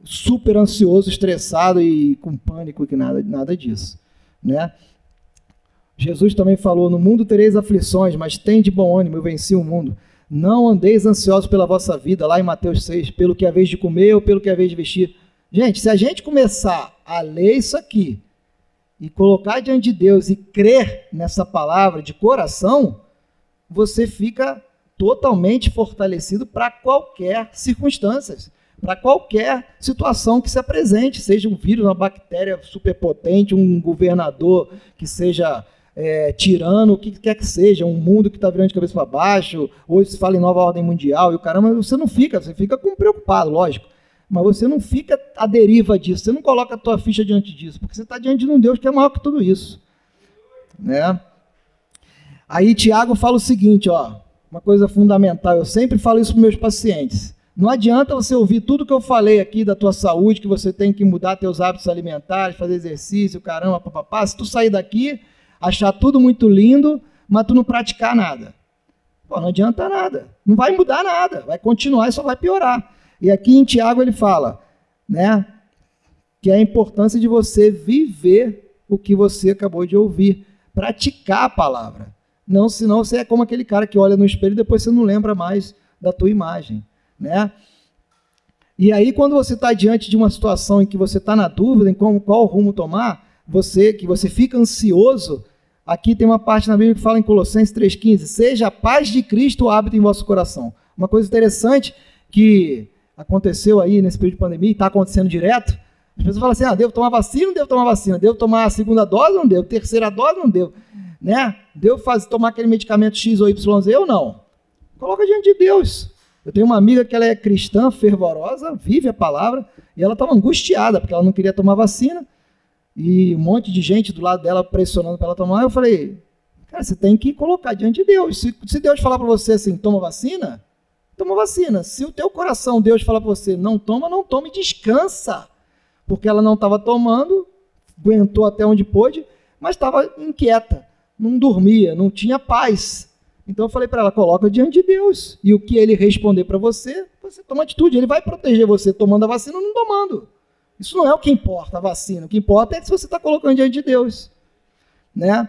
Speaker 3: super ansioso, estressado e com pânico, que nada disso, né? Jesus também falou, no mundo tereis aflições, mas tende bom ânimo, eu venci o mundo. Não andeis ansiosos pela vossa vida, lá em Mateus 6, pelo que é vez de comer ou pelo que é vez de vestir. Gente, se a gente começar a ler isso aqui e colocar diante de Deus e crer nessa palavra de coração, você fica totalmente fortalecido para qualquer circunstância, para qualquer situação que se apresente, seja um vírus, uma bactéria superpotente, um governador que seja tirano, o que quer que seja, um mundo que está virando de cabeça para baixo, hoje se fala em nova ordem mundial, e o caramba, você fica preocupado, lógico, mas você não fica à deriva disso, você não coloca a tua ficha diante disso, porque você está diante de um Deus que é maior que tudo isso, né? Aí Tiago fala o seguinte, ó, uma coisa fundamental, eu sempre falo isso para meus pacientes, não adianta você ouvir tudo que eu falei aqui da tua saúde, que você tem que mudar teus hábitos alimentares, fazer exercício, caramba, papapá, se tu sair daqui, achar tudo muito lindo, mas tu não praticar nada. Pô, não adianta nada, não vai mudar nada, vai continuar e só vai piorar. E aqui em Tiago ele fala, né, que é a importância de você viver o que você acabou de ouvir, praticar a palavra. Não, senão você é como aquele cara que olha no espelho e depois você não lembra mais da tua imagem, né? E aí, quando você está diante de uma situação em que você está na dúvida em qual rumo tomar, que você fica ansioso, aqui tem uma parte na Bíblia que fala em Colossenses 3,15, seja a paz de Cristo o hábito em vosso coração. Uma coisa interessante que aconteceu aí nesse período de pandemia, e está acontecendo direto, as pessoas falam assim, devo tomar vacina, não devo tomar vacina, devo tomar a segunda dose, não devo, terceira dose, não devo, né? Devo tomar aquele medicamento X ou YZ, eu não. Coloca diante de Deus. Eu tenho uma amiga que ela é cristã, fervorosa, vive a palavra, e ela estava angustiada, porque ela não queria tomar vacina, e um monte de gente do lado dela pressionando para ela tomar. Eu falei, cara, você tem que colocar diante de Deus. Se Deus falar para você assim, toma vacina. Se o teu coração, Deus falar para você, não toma e descansa. Porque ela não estava tomando, aguentou até onde pôde, mas estava inquieta, não dormia, não tinha paz. Então eu falei para ela, coloca diante de Deus. E o que ele responder para você, você toma atitude. Ele vai proteger você tomando a vacina ou não tomando. Isso não é o que importa, a vacina. O que importa é que você está colocando diante de Deus, né?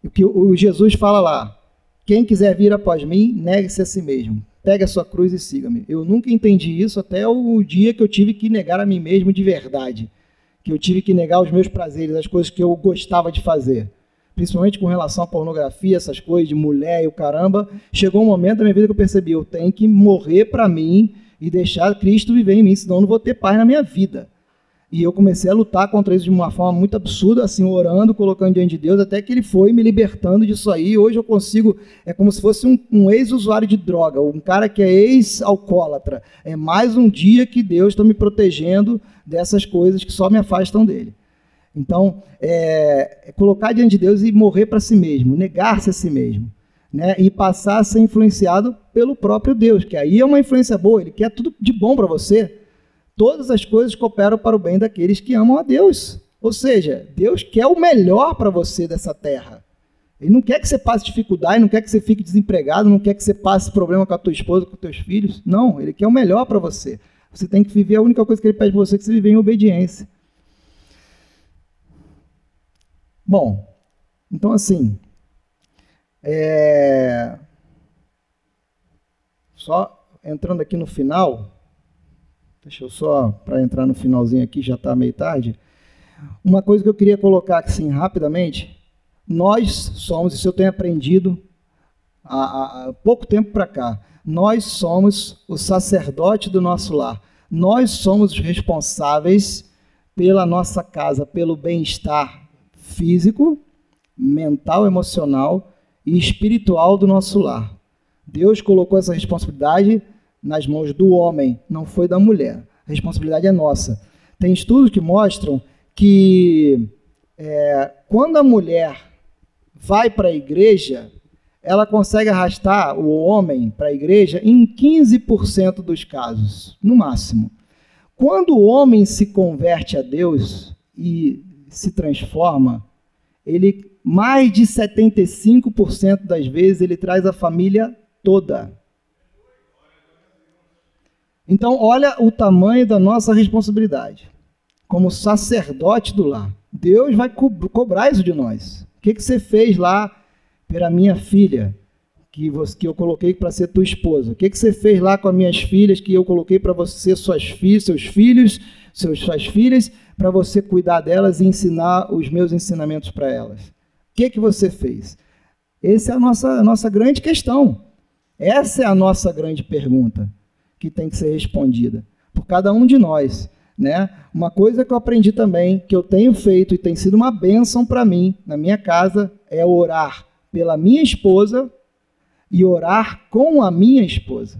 Speaker 3: O que o Jesus fala lá, quem quiser vir após mim, negue-se a si mesmo. Pegue a sua cruz e siga-me. Eu nunca entendi isso até o dia que eu tive que negar a mim mesmo de verdade. que eu tive que negar os meus prazeres, as coisas que eu gostava de fazer, principalmente com relação à pornografia, essas coisas de mulher e o caramba, chegou um momento da minha vida que eu percebi, eu tenho que morrer para mim e deixar Cristo viver em mim, senão eu não vou ter paz na minha vida. E eu comecei a lutar contra isso de uma forma muito absurda, assim, orando, colocando diante de Deus, até que ele foi me libertando disso aí. Hoje eu consigo, é como se fosse um ex-usuário de droga, um cara que é ex-alcoólatra. É mais um dia que Deus está me protegendo dessas coisas que só me afastam dele. Então, colocar diante de Deus e morrer para si mesmo, negar-se a si mesmo, né? E passar a ser influenciado pelo próprio Deus, que aí é uma influência boa, ele quer tudo de bom para você. Todas as coisas cooperam para o bem daqueles que amam a Deus. Ou seja, Deus quer o melhor para você dessa terra. Ele não quer que você passe dificuldade, não quer que você fique desempregado, não quer que você passe problema com a tua esposa, com os teus filhos. Não, ele quer o melhor para você. Você tem que viver, a única coisa que ele pede para você é que você viva em obediência. Bom, então assim, só entrando aqui no final... Deixa eu só, para entrar no finalzinho aqui, já está meio tarde. Uma coisa que eu queria colocar assim rapidamente, nós somos, isso eu tenho aprendido há pouco tempo para cá, nós somos o sacerdote do nosso lar. Nós somos os responsáveis pela nossa casa, pelo bem-estar físico, mental, emocional e espiritual do nosso lar. Deus colocou essa responsabilidade nas mãos do homem, não foi da mulher. A responsabilidade é nossa. Tem estudos que mostram que quando a mulher vai para a igreja, ela consegue arrastar o homem para a igreja em 15% dos casos, no máximo. Quando o homem se converte a Deus e se transforma, ele, mais de 75% das vezes, ele traz a família toda. Então, olha o tamanho da nossa responsabilidade. Como sacerdote do lar, Deus vai cobrar isso de nós. O que você fez lá pela minha filha, que eu coloquei para ser tua esposa? O que você fez lá com as minhas filhas, que eu coloquei para você, suas filhas, seus filhos, suas filhas, para você cuidar delas e ensinar os meus ensinamentos para elas? O que você fez? Essa é a nossa grande questão. Essa é a nossa grande pergunta, que tem que ser respondida por cada um de nós, né? Uma coisa que eu aprendi também, que eu tenho feito e tem sido uma bênção para mim, na minha casa, é orar pela minha esposa e orar com a minha esposa.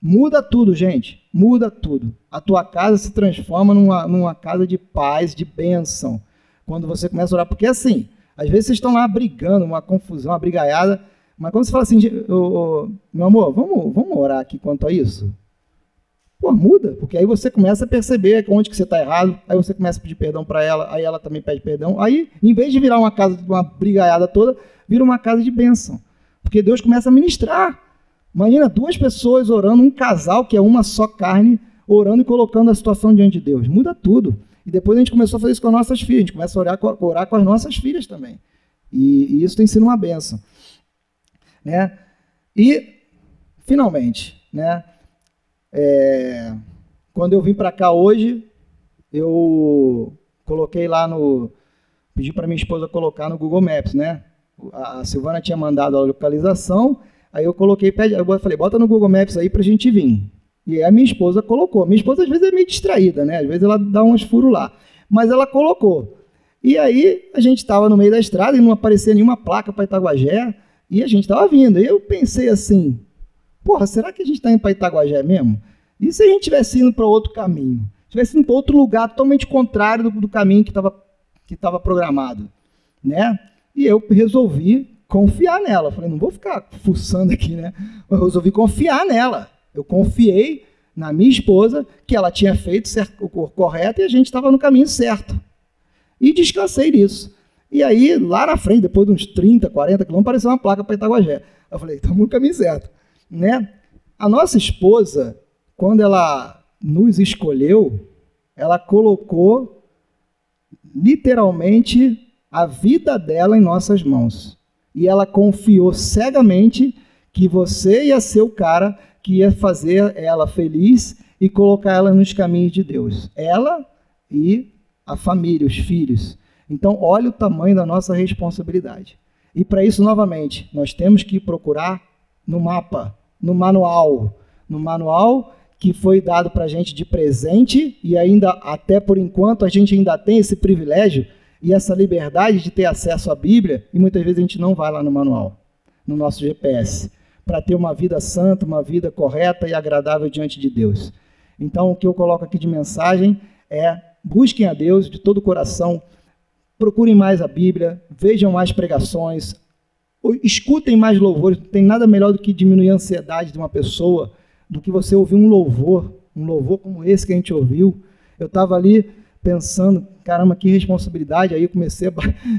Speaker 3: Muda tudo, gente, muda tudo. A tua casa se transforma numa casa de paz, de bênção, quando você começa a orar, porque assim, às vezes vocês estão lá brigando, uma confusão, uma brigaiada, mas quando você fala assim, meu amor, vamos orar aqui quanto a isso? Pô, muda, porque aí você começa a perceber onde que você está errado, aí você começa a pedir perdão para ela, aí ela também pede perdão, aí, em vez de virar uma casa, uma brigaiada toda, vira uma casa de bênção, porque Deus começa a ministrar. Imagina 2 pessoas orando, um casal que é uma só carne, orando e colocando a situação diante de Deus. Muda tudo. E depois a gente começou a fazer isso com as nossas filhas, a gente começa a orar com as nossas filhas também. E isso tem sido uma bênção, né? E, finalmente, né? Quando eu vim para cá hoje, eu coloquei lá pedi para minha esposa colocar no Google Maps, né? A Silvana tinha mandado a localização, aí eu coloquei, eu falei, bota no Google Maps aí para a gente vir. E aí a minha esposa colocou. Minha esposa às vezes é meio distraída, né? Às vezes ela dá uns furos lá, mas ela colocou. E aí a gente estava no meio da estrada e não aparecia nenhuma placa para Itaguajé, e a gente estava vindo. E eu pensei assim, porra, será que a gente está indo para Itaguajé mesmo? E se a gente tivesse indo para outro caminho? Tivesse indo para outro lugar totalmente contrário do caminho que estava programado, né? E eu resolvi confiar nela. Falei, não vou ficar fuçando aqui, né? Eu resolvi confiar nela. Eu confiei na minha esposa que ela tinha feito o correto e a gente estava no caminho certo. E descansei nisso. E aí, lá na frente, depois de uns 30, 40 quilômetros, apareceu uma placa para Itaguajé. Eu falei, estamos no caminho certo, né? A nossa esposa, quando ela nos escolheu, ela colocou literalmente a vida dela em nossas mãos. E ela confiou cegamente que você ia ser o cara que ia fazer ela feliz e colocar ela nos caminhos de Deus. Ela e a família, os filhos. Então, olha o tamanho da nossa responsabilidade. E para isso, novamente, nós temos que procurar no mapa, no manual que foi dado para a gente de presente, e ainda, até por enquanto, a gente ainda tem esse privilégio e essa liberdade de ter acesso à Bíblia, e muitas vezes a gente não vai lá no manual, no nosso GPS, para ter uma vida santa, uma vida correta e agradável diante de Deus. Então, o que eu coloco aqui de mensagem é: busquem a Deus de todo o coração, procurem mais a Bíblia, vejam mais pregações, escutem mais louvores. Não tem nada melhor do que diminuir a ansiedade de uma pessoa, do que você ouvir um louvor como esse que a gente ouviu. Eu estava ali pensando, caramba, que responsabilidade. Aí eu comecei a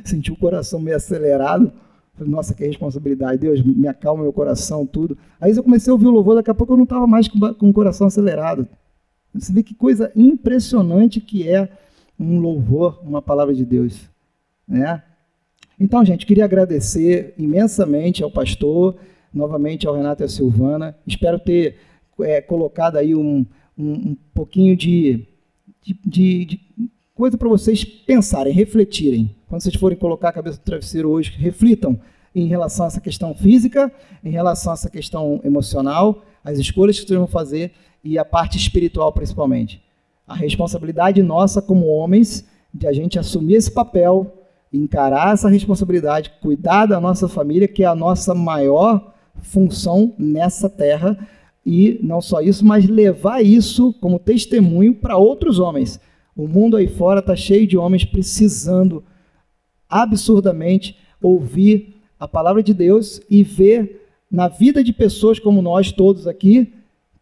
Speaker 3: sentir o coração meio acelerado. Falei, nossa, que responsabilidade, Deus, me acalma meu coração, tudo. Aí eu comecei a ouvir o louvor, daqui a pouco eu não estava mais com o coração acelerado. Você vê que coisa impressionante que é um louvor, uma palavra de Deus, né? Então, gente, queria agradecer imensamente ao pastor, novamente ao Renato e à Silvana. Espero ter colocado aí um pouquinho de coisa para vocês pensarem, refletirem. Quando vocês forem colocar a cabeça no travesseiro hoje, reflitam em relação a essa questão física, em relação a essa questão emocional, as escolhas que vocês vão fazer e a parte espiritual principalmente. A responsabilidade nossa como homens de a gente assumir esse papel, encarar essa responsabilidade, cuidar da nossa família, que é a nossa maior função nessa terra, e não só isso, mas levar isso como testemunho para outros homens. O mundo aí fora está cheio de homens precisando absurdamente ouvir a palavra de Deus e ver na vida de pessoas como nós todos aqui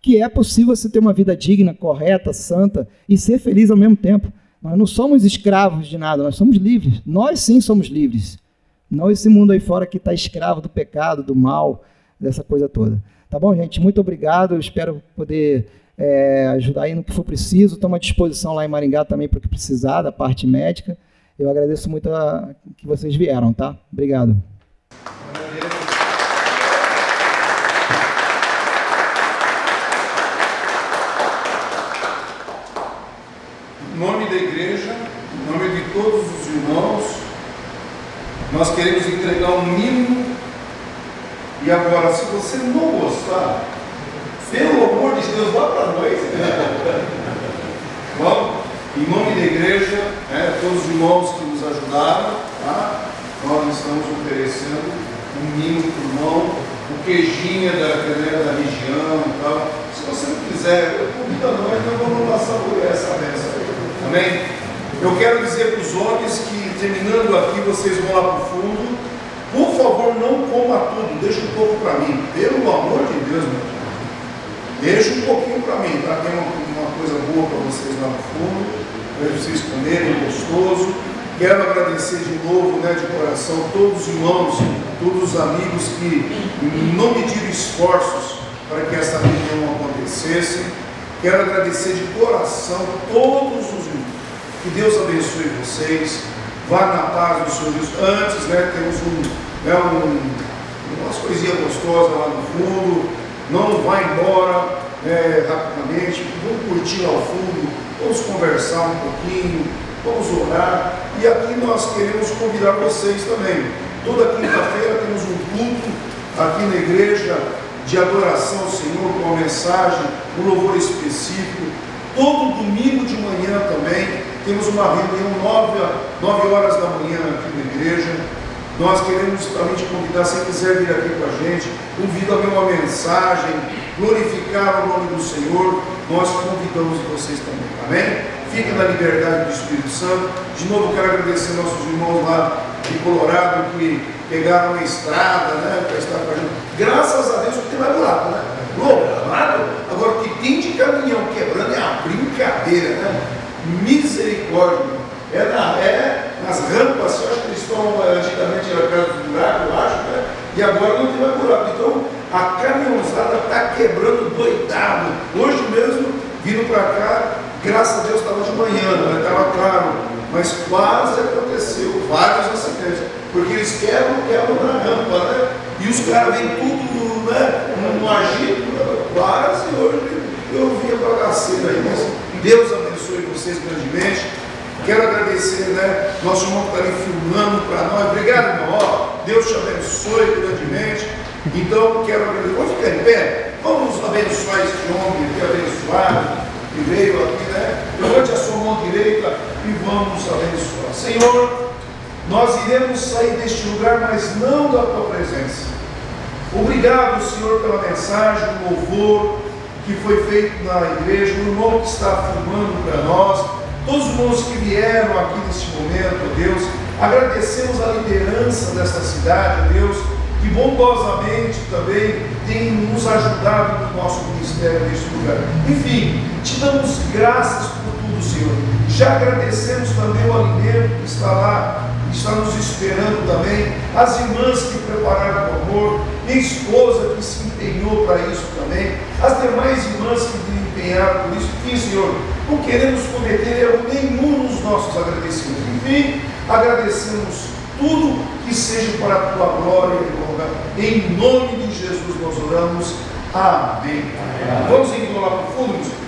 Speaker 3: que é possível você ter uma vida digna, correta, santa e ser feliz ao mesmo tempo. Nós não somos escravos de nada, nós somos livres. Nós sim somos livres. Não esse mundo aí fora que está escravo do pecado, do mal, dessa coisa toda. Tá bom, gente? Muito obrigado. Eu espero poder ajudar aí no que for preciso. Estamos à disposição lá em Maringá também para o que precisar, da parte médica. Eu agradeço muito que vocês vieram, tá? Obrigado.
Speaker 1: Em nome da igreja, em nome de todos os irmãos, nós queremos entregar um mínimo. E agora, se você não gostar, pelo amor de Deus, vá para nós. Bom, em nome da igreja, todos os irmãos que nos ajudaram, tá? Nós estamos oferecendo um mínimo para o irmão, o queijinho da região e tal. Se você não quiser, convida nós, nós vamos passar por essa bênção. Amém? Eu quero dizer para os homens que, terminando aqui, vocês vão lá para o fundo. Por favor, não coma tudo, deixa um pouco para mim. Pelo amor de Deus, meu irmão. Deixa um pouquinho para mim, tá? Tem uma coisa boa para vocês lá no fundo, para vocês comerem, gostoso. Quero agradecer de novo, de coração, todos os irmãos, todos os amigos que não mediram esforços para que essa reunião acontecesse. Quero agradecer de coração todos os irmãos. Que Deus abençoe vocês. Vá na paz do Senhor Jesus. Antes, temos umas coisinhas gostosas lá no fundo. Não vá embora rapidamente. Vamos curtir lá ao fundo. Vamos conversar um pouquinho. Vamos orar. E aqui nós queremos convidar vocês também. Toda quinta-feira temos um culto aqui na igreja de adoração ao Senhor, com uma mensagem, um louvor específico. Todo domingo de manhã também temos uma reunião 9 horas da manhã aqui na igreja. Nós queremos também te convidar, se quiser vir aqui com a gente, convido a ver uma mensagem, glorificar o nome do Senhor, nós convidamos vocês também, amém? Fiquem na liberdade do Espírito Santo. De novo quero agradecer nossos irmãos lá de Colorado que pegaram a estrada, para estar com a gente. Graças a Deus que tem mais buraco, Louvado. Agora o que tem de caminhão quebrando é uma brincadeira, Misericórdia. Nas rampas, eu acho que eles estão antigamente era perto do buraco, eu acho, e agora não tem mais buraco. Então a caminhonzada está quebrando doidado. Hoje mesmo, vindo para cá, graças a Deus estava de manhã, estava claro, mas quase aconteceu vários acidentes, porque eles quebram na rampa, e os caras vêm tudo, no agito, quase hoje eu vi a bagaceira aí, mas Deus abençoe vocês grandemente. Quero agradecer, né, nosso irmão que está ali filmando para nós. Obrigado, irmão. Ó, Deus te abençoe grandemente. Então, quero agradecer. Vamos ficar em pé? Vamos abençoar este homem que é abençoado, que veio aqui, né? Levante a sua mão direita e vamos abençoar. Senhor, nós iremos sair deste lugar, mas não da tua presença. Obrigado, Senhor, pela mensagem, o louvor que foi feito na igreja, o irmão que está filmando para nós, todos os irmãos que vieram aqui neste momento, Deus. Agradecemos a liderança desta cidade, Deus, que bondosamente também tem nos ajudado no nosso ministério neste lugar. Enfim, te damos graças por tudo, Senhor. Já agradecemos também o alimento que está lá, que está nos esperando também, as irmãs que prepararam o amor, minha esposa que se empenhou para isso também, as demais irmãs que empenharam por isso. Enfim, Senhor, não queremos cometer erro nenhum nos nossos agradecimentos. Enfim, agradecemos tudo que seja para a tua glória e honra. Em nome de Jesus nós oramos. Amém. Vamos então lá para o fundo.